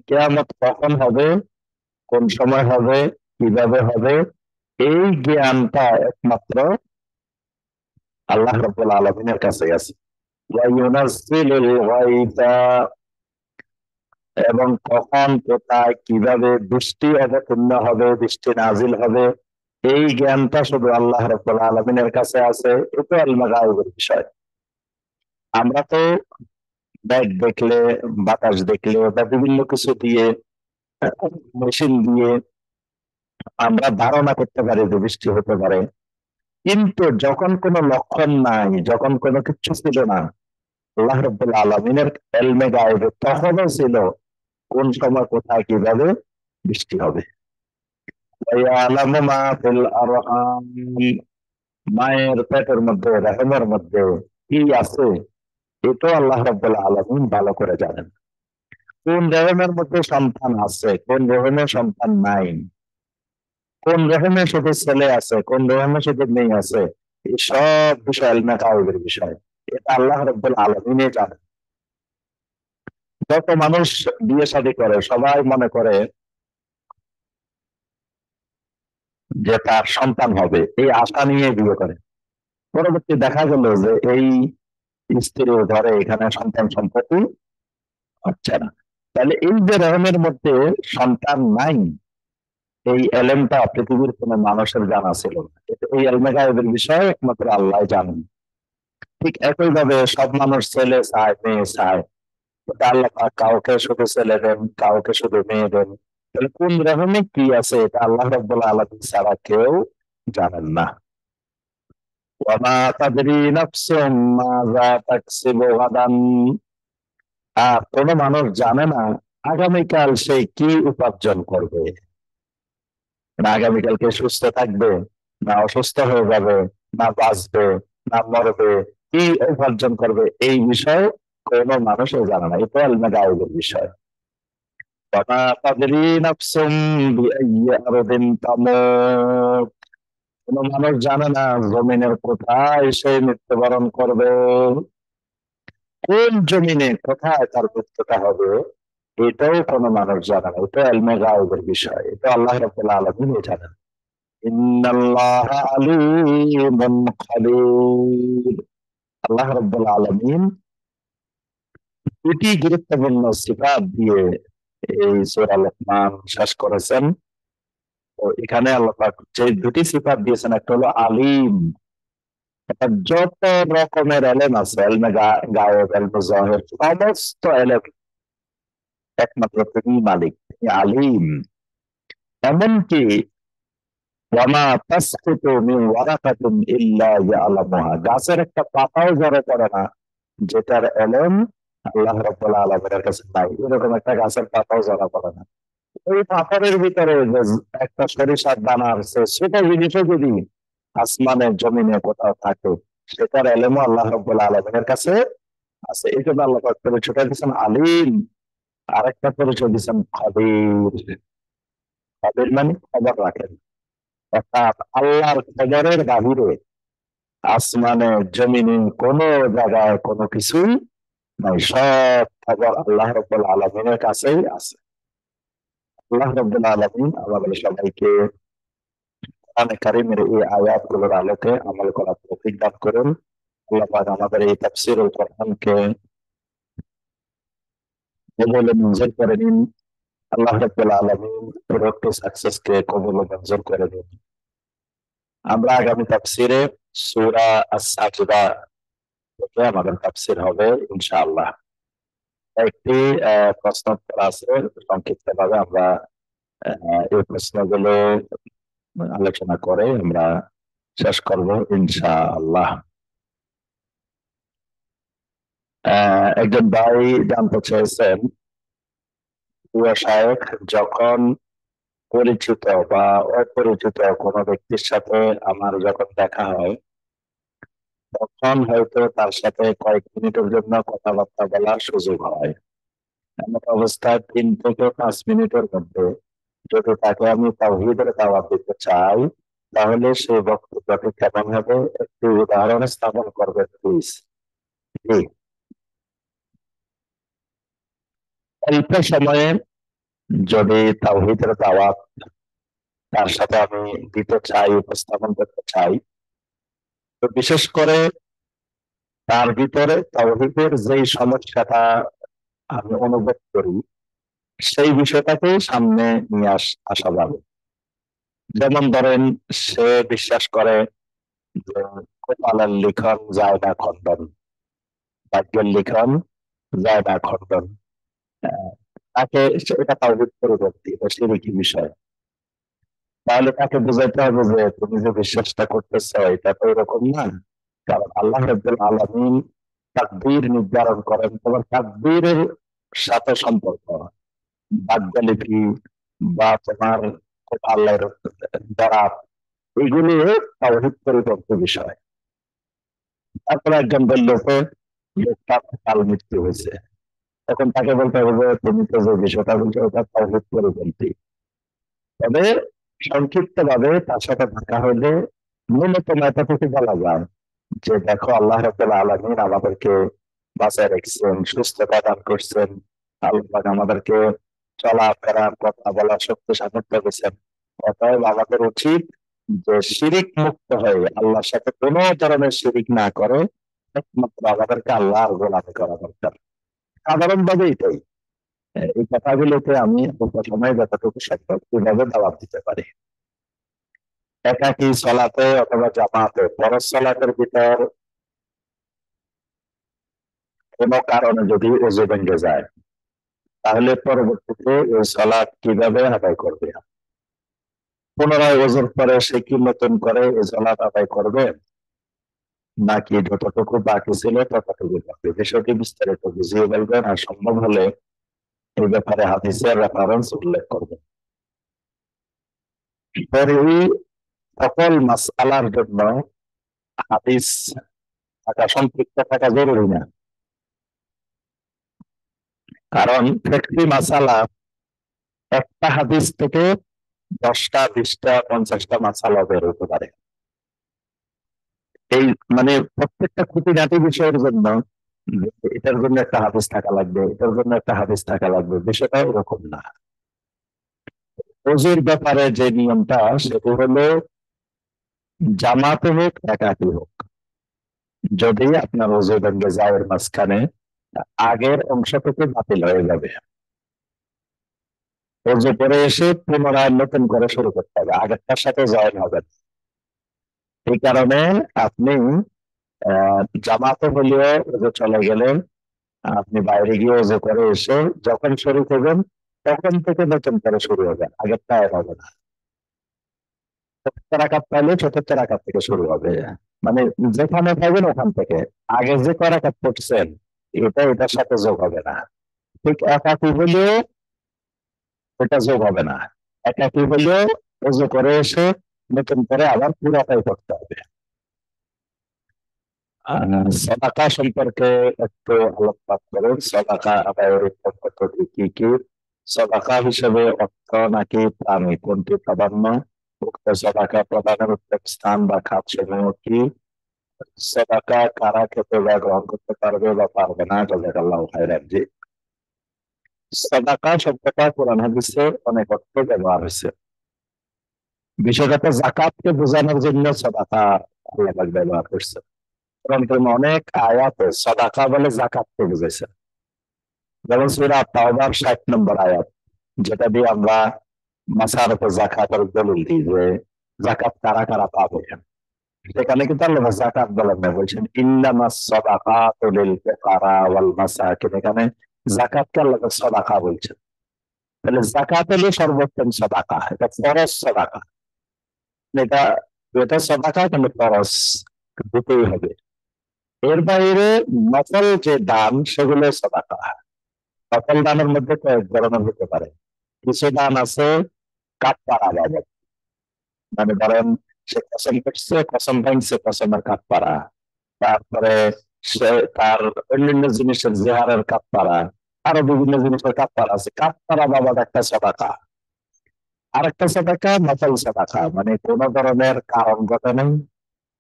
কিয়ামত কখন হবে, কোন সময় হবে, কিভাবে হবে, এই জ্ঞানটা একমাত্র আল্লাহ রাব্বুল আলামিনের কাছেই আছে। ওয়া ইউনাজ্জিলুল গায়থা, এবং কখন কোথায় কিভাবে বৃষ্টি অবতীর্ণ হবে, বৃষ্টি নাজিল হবে, এই জ্ঞানটা শুধু আল্লাহ রাব্বুল আলামিনের কাছে আছে। এটা ইলমে গায়বের বিষয়। আমরা তো ব্যাগ দেখলে, বাতাস দেখলে বা বিভিন্ন কিছু দিয়ে, মেশিন দিয়ে আমরা ধারণা করতে পারি যে বৃষ্টি হতে পারে, কিন্তু যখন কোনো লক্ষণ নাই, যখন কোনো কিছু ছিল না, আল্লাহ রাব্বুল আলামিনের ইলমে গায়বে তখনও ছিল কোন সময় কোথায় কিভাবে বৃষ্টি হবে। ওয়ায়ালামু মা ফিল আরহাম, মায়ের পেটের মধ্যে রহমের মধ্যে কি আছে এটাও আল্লাহ রাব্বুল আলামিন ভালো করে জানেন। কোন রহমের মধ্যে সন্তান আছে, কোন রহমে সন্তান নাই, কোন রহমে শুধু ছেলে আছে, কোন রহমে শুধু মেয়ে আছে, এই সব বিষয় ইলমে গায়বের বিষয়। এটা আল্লাহ রাব্বুল আলামিনই জানেন। যত মানুষ বিয়ে শাদী করে সবাই মনে করে যে তার সন্তান হবে, এই আশা নিয়ে বিয়ে করে। পরবর্তী দেখা গেল যে এই স্ত্রীর ঘরে এখানে সন্তান সম্পত্তি হচ্ছে না। তাহলে এই যে রহমের মধ্যে সন্তান নাই, এই এলেমটা পৃথিবীর কোন মানুষের জানা ছিল না। এই এলমে গায়েবের বিষয় একমাত্র আল্লাহ জানেন। ঠিক একই ভাবে সব মানুষ ছেলে চায়, মেয়ে চায়, কিন্তু আল্লাহ পাক কাউকে শুধু ছেলে দেন, কাউকে শুধু মেয়ে দেন। তাহলে কোন রকমে কি আছে এটা আল্লাহ রাব্বুল আলামিন ছাড়া কেউ জানেন না। ওয়ামা তাদরি নাফসুম মাযা তাকসিবু গাদান, আর কোন মানুষ জানে না আগামীকাল সে কি উপার্জন করবে, না আগামীকালকে সুস্থ থাকবে, না অসুস্থ হয়ে যাবে, না বাঁচবে, না মরবে, কি উপার্জন করবে এই বিষয়ে কোন মানুষও জানে না। এটা আলমে গায়েবের বিষয়। ওয়ামা তাদরি নাফসুম বিআইয়ি আরদিন তামুত, কোন মানুষ জানে না জমিনের কোথায় সে মৃত্যুবরণ করবে, কোন জমিনে কোথায় তার মৃত্যুটা হবে এটাও কোনো মানুষ জানে না। এটা ইলমে গায়বের বিষয়, এটা আল্লাহ রাব্বুল আলামিন জানেন। ইন্নাল্লাহা আলীমুন খাবীর, আল্লাহ রাব্বুল আলামিন দুটি গুরুত্বপূর্ণ সিফাত দিয়ে এই সূরা লোকমান শেষ করেছেন। তো এখানে আল্লাহ পাক যে দুটি সিফাত দিয়েছেন, একটা হলো আলিম, অর্থাৎ যত রকমের এলেম আছে, এলমে গায়েব, এলমে যাহির, সমস্ত এলেম একমাত্র তিনি মালিক, তিনি আলিম। এমনকি ওয়ামা তাসকুতু মিন ওয়ারাকাতিন ইল্লা ইয়ালামুহা, গাছের একটা পাতাও ঝরে পড়ে না যেটার এলেম আল্লাহ রাব্বুল আলামিনের কাছে নাই। এরকম একটা গাছের পাতাও ঝরা পড়ে না। ওই পাথরের ভিতরে যে একটা সরিষার দানার ছোট জিনিসও যদি আসমানের জমিনে কোথাও থাকে, সেটার এলেমও আল্লাহ রাব্বুল আলামিনের কাছে আছে। এই জন্য আল্লাহ পাক পরিচয় দিচ্ছেন আলিম, আরেকটা পরিচয় দিচ্ছেন খবীর। খবীর মানে খবর রাখেন, অর্থাৎ আল্লাহর খবরের বাহিরে আসমানে জমিনে কোন জায়গায় কোনো কিছুই নাই, সব খবর আল্লাহ রাব্বুল আলামিনের কাছেই আছে। আল্লাহ রাব্বুল আলামিন আমাদের সবাইকে কোরআনে কারীমের এই আয়াতগুলোর আলোকে আমল করার তৌফিক দান করুন। আল্লাহ পাক আমাদের এই তাফসীরুল কোরআনকে কবুল ও মঞ্জুর করে নিন। আল্লাহ রাব্বুল আলামিন রোড টু সাকসেস কে কবুল ও মঞ্জুর করে নিন। আমরা আগামী তাফসীরে সূরা আস-সাজদা থেকে আমাদের তাফসীর হবে ইনশাআল্লাহ। একটি প্রশ্ন উত্তর আছে, সংক্ষিপ্ত ভাবে আমরা এই প্রশ্নগুলো আলোচনা করে আমরা শেষ করব ইনশাআল্লাহ। একজন ভাই জানতে চেয়েছেন, প্রিয় শায়েখ, যখন পরিচিত বা অপরিচিত কোনো ব্যক্তির সাথে আমার যখন দেখা হয়, তখন হয়তো তার সাথে কয়েক মিনিটের জন্য কথাবার্তা বলার সুযোগ হয়। এমন অবস্থায় 3 থেকে 5 মিনিটের মধ্যে যদি তাকে আমি তাওহীদের দাওয়াত দিতে চাই, তাহলে সেই বক্তব্যটি কেমন হবে একটি উদাহরণ স্থাপন করবেন প্লিজ। জি, অল্প সময়ে যদি তাওহীদের দাওয়াত তার সাথে আমি দিতে চাই, উপস্থাপন করতে চাই, তো বিশেষ করে তার ভিতরে তাওহীদের যেই সমস্যাটা আমি অনুভব করি সেই বিষয়টাকেই সামনে নিয়ে আসা যাবে। যেমন ধরেন, সে বিশ্বাস করে যে কপালের লিখন যায় না খণ্ডন, ভাগ্যের লিখন যায় না খণ্ডন। আহ, তাকে এটা তাওহীদ পরবর্তী, এটা শিরকি বিষয়। তাহলে তাকে বোঝাইতে হবে যে তুমি যে বিশ্বাসটা করতেছ এটা তো এরকম না, কারণ আল্লাহ রাব্বুল আলামিন তাকদীর নির্ধারণ করেন, তোমার তাকদীরের সাথে সম্পর্ক, ভাগ্যলিপি বা তোমার আল্লাহর দ্বারা, এগুলি তাওহীদ পরিপন্থী বিষয়। তারপরে একজন বলল তো লোকটার কাল মৃত্যু হয়েছে, তখন তাকে বলতে হবে তুমি তো যে বিষয়টা বলছো ওটা তাওহীদ পরিপন্থী। তবে সংক্ষিপ্ত ভাবে তার সাথে দেখা হলে ন্যূনতম এতটুকু বলা যায় যে দেখো আল্লাহ রাব্বুল আলামিন আমাদেরকে বাঁচায় রেখেছেন, সুস্থতা দান করছেন, আল্লাহ আমাদেরকে চলাফেরার কথা বলার শক্তি সামর্থ্য দিয়েছেন। অতএব আমাদের উচিত যে শিরিক মুক্ত হয়ে আল্লাহর সাথে কোনো ধরনের শিরিক না করে একমাত্র আমাদেরকে আল্লাহর গোলামি করা দরকার। সাধারণভাবে এটাই। এই কথাগুলোকে আমি সময় যতটুকু সম্ভব কিভাবে দাওয়াত দিতে পারি। একাকী সলাতে অথবা জামাতে, ফরজ সলাতের ভিতর কোন কারণে যদি ওযু ভেঙে যায় তাহলে পরবর্তীতে ওই সলাৎ কিভাবে আদায় করবে? পুনরায় ওযুর পরে সে কি নতুন করে এই সলাৎ আদায় করবে, নাকি যতটুকু বাকি ছিল ততটুকু করবে? বিষয়টি বিস্তারিত বুঝিয়ে বলবেন, আর সম্ভব হলে এই ব্যাপারে হাদিসের রেফারেন্স উল্লেখ করবেন। এই সকল মাসআলার জন্য হাদিস থাকা, সম্পৃক্ত থাকা জরুরি না, কারণ ফিকহি মাসালা একটা হাদিস থেকে 10টা 20টা 50টা মাসালা বের হতে পারে। এই মানে প্রত্যেকটা খুঁটিনাটি বিষয়ের জন্য এটার জন্য একটা হাদিস থাকা লাগবে, এটার জন্য একটা হাদিস থাকা লাগবে, বিষয়টা এরকম না। ওযুর ব্যাপারে যে নিয়মটা সেটা হলো জামাতে হোক একাকী হোক, যদি আপনার ওযু ভেঙে যায় এর মাঝখানে, আগের অংশটুকু বাতিল হয়ে যাবে। ওযু করে এসে পুনরায় নতুন করে শুরু করতে হবে, আগেরটার সাথে জয়েন হবে না। এই কারণে আপনি জামাতে হলেও ওযু চলে গেলেন, আপনি বাইরে গিয়ে ওযু করে এসে যখন শুরু করবেন তখন থেকে নতুন করে শুরু হবে, আগেরটা আর হবে না। চতুর্থ রাকাত পাইলে চতুর্থ রাকাত থেকে শুরু হবে, মানে যেখানে পাবেন ওখান থেকে। আগে যে কয় রাকাত পড়ছেন এটা এটার সাথে যোগ হবে না। ঠিক একাকী হলেও এটা যোগ হবে না, একাকী হলেও ওযু করে এসে নতুন করে আবার পুরাটাই করতে হবে। সাদাকা সম্পর্কে একটু আলোকপাত করুন। সাদাকা আদায়ের পদ্ধতি কি কি? সাদাকা হিসেবে অর্থ নাকি প্রাণী, কোনটি প্রাধান্য? উক্ত সাদাকা প্রদানের উত্তম স্থান বা খাত সমূহ কি? সাদাকা কারা খেতে বা গ্রহণ করতে পারবে বা পারবে না? জাযাকাল্লাহু খাইরান। জি, সাদাকা শব্দটা কোরআন হাদিসে অনেক অর্থ ব্যবহার হয়েছে। বিশেষত যাকাতকে বোঝানোর জন্য সাদাকা আল্লাহ পাক ব্যবহার করছে। কোরআন কারীমে অনেক আয়াতে সাদাকা বলে যাকাতকে বুঝাইছে। যেমন সূরা তাওবার 60 নম্বর আয়াত, যেটা দিয়ে আমরা মাসারতে যাকাতের দলিল দিই যে যাকাত কারা কারা পাবে। সেখানে কিন্তু আল্লাহ যাকাত বলেন না, বলছেন ইন্নামাস সাদাকাতু লিল ফুকারা ওয়াল মাসাকিন। এখানে যাকাতকে আল্লাহ সাদাকা বলছেন। তাহলে যাকাত হলো সর্বোত্তম সাদাকা, এটা ফরজ সাদাকা। এটা এটা সাদাকা কিন্তু ফরজ, দিতেই হবে। এর বাইরে নফল যে দান সেগুলো সাদাকা। নফল দানের মধ্যে কয়েক ধরনের হতে পারে। কিছু দান আছে কাফারা বাবদ, মানে ধরেন সে কসম করছে, কসম ভাঙছে, কসমের কাফারা। তারপরে সে তার অন্যান্য জিনিসের জেহারের কাফারা, আরো বিভিন্ন জিনিসের কাফারা আছে। কাফারা বাবদ একটা সাদাকা। আরেকটা সাদাকা নফল সাদাকা, মানে কোন ধরনের কারণ ঘটে নাই,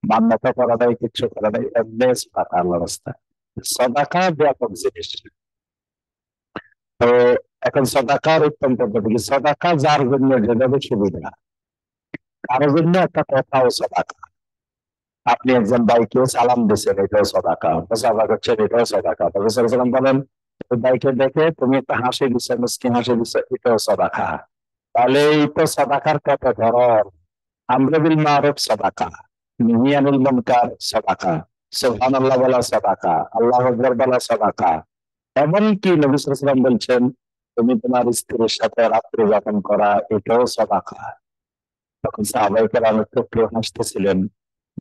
মান্যতা করা নাই, কিচ্ছু করা নাই, এমনি সাদাকা আল্লাহর রাস্তায়। সাদাকা ব্যাপক জিনিস। তো এখন সাদাকার উত্তম পদ্ধতি কি? সাদাকা যার জন্য যেভাবে সুবিধা। কারোর জন্য একটা কথাও সাদাকা। আপনি একজন ভাইকে সালাম দিচ্ছেন, এটাও সাদাকা। মুসাফা করছেন, এটাও সাদাকা। তবে সাল্লাল্লাহু বলেন ভাইকে দেখে তুমি একটা হাসি দিচ্ছ, মুস্কি হাসি দিচ্ছ, এটাও সাদাকা। তাহলে এই তো সাদাকার কত ধরন। আমরু বিল মারুফ সাদাকা, নাহি আনিল মুনকার সাদাকা, সুবহানাল্লাহ বলা সাদাকা, আল্লাহু আকবার বলা সাদাকা। এমনকি নবী সাল্লাল্লাহু আলাইহি ওয়াসাল্লাম বলছেন তুমি তোমার স্ত্রীর সাথে রাত্রি যাপন করা, এটাও সাদাকা। তখন সাহাবায়ে কেরাম একটু হাসতেছিলেন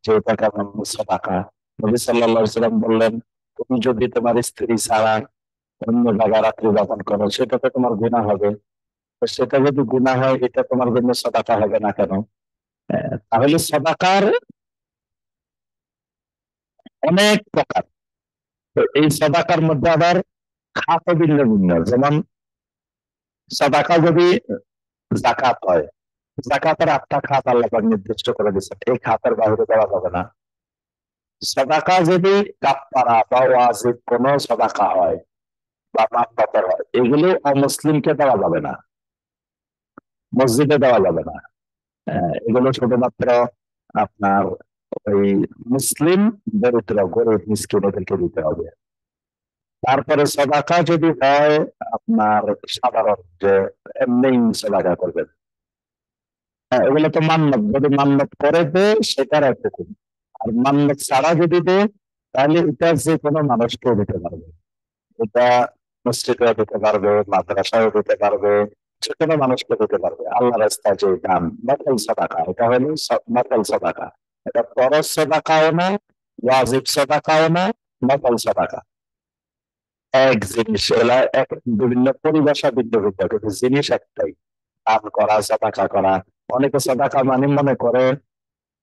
যে এটা কেমন সাদাকা। নবী সাল্লাল্লাহু আলাইহি ওয়াসাল্লাম বললেন তুমি যদি তোমার স্ত্রী ছাড়া অন্য জায়গায় রাত্রি যাপন করো, সেটা তো তোমার গুনাহ হবে। তো সেটা যদি গুনাহ হয়, এটা তোমার জন্য সাদাকা হবে না কেন? তাহলে সাদাকার অনেক প্রকার। তো এই সাদাকার মধ্যে আবার খাতও ভিন্ন ভিন্ন। যেমন সাদাকা যদি জাকাত হয়, জাকাতের 8টা খাত আল্লাহ পাক নির্দিষ্ট করে দিচ্ছেন, এই খাতের বাইরে দেওয়া যাবে না। সাদাকা যদি কাফারা বা ওয়াজিব কোন সাদাকা হয় বা মানপত্র হয়, এগুলো অমুসলিমকে দেওয়া যাবে না, মসজিদে দেওয়া যাবে না। এগুলো শুধুমাত্র আপনার ওই মুসলিম দরিদ্র গরিব মিসকিন ওদেরকে দিতে হবে। তারপরে সাদাকা যদি হয় আপনার সাধারণ, যে এমনি সাদাকা করবেন, এগুলো তো মান্নত, যদি মান্নত করে দে সেটার এক হুকুম। আর মান্নত ছাড়া যদি দে, তাহলে এটা যে কোনো মানুষকেও দিতে পারবে। এটা মসজিদেও দিতে পারবে, মাদ্রাসায়ও দিতে পারবে, যে কোনো মানুষকে দিতে পারবে। আল্লাহ রাস্তায় যে দান, নকল সাদাকা, এটা হলো নকল সাদাকা। এটা ফরজ সাদাকাও না, ওয়াজিব সাদাকাও না, নকল সাদাকা এক জিনিস। এলা এক, বিভিন্ন পরিভাষা ভিন্ন ভিন্ন, কিন্তু জিনিস একটাই, দান করা, সাদাকা করা। অনেকে সাদাকা মানে মনে করে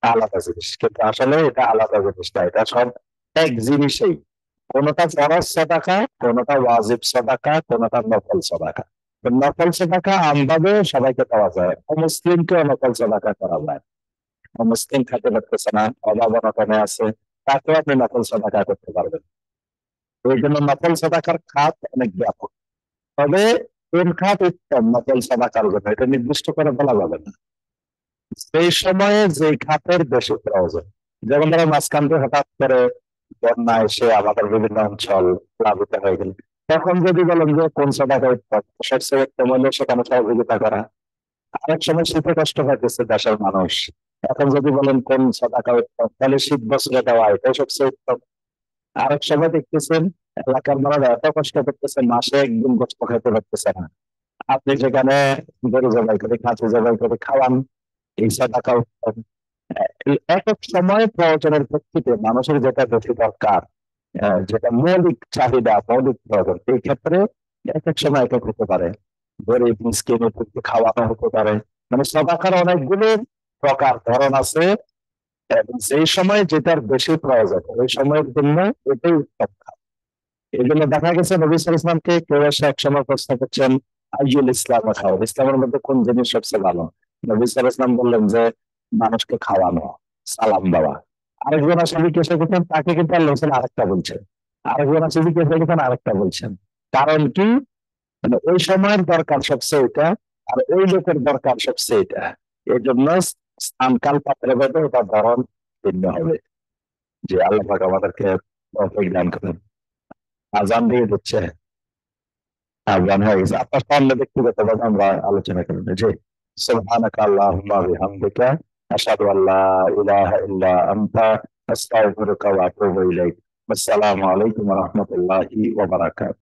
আলাদা জিনিস, কিন্তু আসলে এটা আলাদা জিনিস না, এটা সব এক জিনিসেই। কোনটা ফরজ সাদাকা, কোনটা ওয়াজিব সাদাকা, কোনটা নফল সাদাকা। তো নফল সাদাকা আমভাবে সবাইকে দেওয়া যায়, অমুসলিমকেও নফল সাদাকা করা যায়। অমুসলিম খেতে পারতেছে না, অভাব অনটনে আছে, তাকেও আপনি নফল সাদাকা করতে পারবেন। এই জন্য নফল সাদাকার খাত অনেক ব্যাপক। তবে কোন খাত উত্তম নকল সাদাকার জন্য, এটা নির্দিষ্ট করে বলা যাবে না। সেই সময়ে যে খাতের বেশি প্রয়োজন, যেমন ধরো মাঝখান দিয়ে হঠাৎ করে বন্যা এসে আমাদের বিভিন্ন অঞ্চল প্লাবিত হয়ে গেল, তখন যদি বলেন যে কোন সাদাকা উত্তম, সবচেয়ে উত্তম হলে সেখানে সহযোগিতা করা। আরেক সময় শীতে কষ্ট পাইতেছে দেশের মানুষ, এখন যদি বলেন কোন সাদাকা উত্তম, তাহলে শীত বস্ত্র দেওয়া, এটাই সবচেয়ে উত্তম। আরেক সময় দেখতেছেন এলাকার মানুষ এত কষ্ট করতেছে, মাসে একদিন কষ্ট খাইতে পারতেছে না, আপনি সেখানে গরু জবাই করে, খাসি জবাই করে খাওয়ান, এই টাকা উত্তম। এক এক সময় প্রয়োজনের ভিত্তিতে মানুষের যেটা বেশি দরকার, যেটা মৌলিক চাহিদা, মৌলিক প্রয়োজন, এই ক্ষেত্রে এক এক সময় এক এক হতে পারে। গরিব মিসকিন খাওয়ানো হতে পারে। মানে সদাকার অনেকগুলো প্রকার, ধরন আছে, এবং সেই সময় যেটার বেশি প্রয়োজন ওই সময়ের জন্য এটাই উত্তম খাত। এই জন্য দেখা গেছে নবী সাল্লাল্লাহু আলাইহি ওয়াসাল্লামকে কেউ এসে এক সময় প্রশ্ন করছেন, আইয়ুল ইসলাম খাও, ইসলামের মধ্যে কোন জিনিস সবচেয়ে ভালো? নবী সাল্লাল্লাহু আলাইহি ওয়াসাল্লাম বললেন যে মানুষকে খাওয়ানো, সালাম দেওয়া। আরেকজন আসে জিজ্ঞাসা করছেন, তাকে কিন্তু আল্লাহ রাসূল আরেকটা বলছেন। আরেকজন আসে জিজ্ঞাসা করছেন, আরেকটা বলছেন। কারণ কি? মানে ওই সময়ের দরকার সবচেয়ে এটা, আর ওই লোকের দরকার সবচেয়ে এটা। এই জন্য স্থানকাল পাত্রে ভেদে ওটা ধরন ভিন্ন হবে। যে আল্লাহ পাক আমাদেরকে তৌফিক দান করেন। আজান দিয়ে দিচ্ছে, আজান হয়ে গেছে। আপনার সামনে ব্যক্তিগতভাবে আমরা আলোচনা করবো যে সুবহানাকা আল্লাহুম্মা ওয়া বিহামদিকা আশহাদু আল্লা ইলাহা ইল্লা আনতা আস্তাগফিরুকা ওয়া আতুবু ইলাইক। আসসালামু আলাইকুম ওয়া রাহমাতুল্লাহি ওয়া বারাকাতুহু।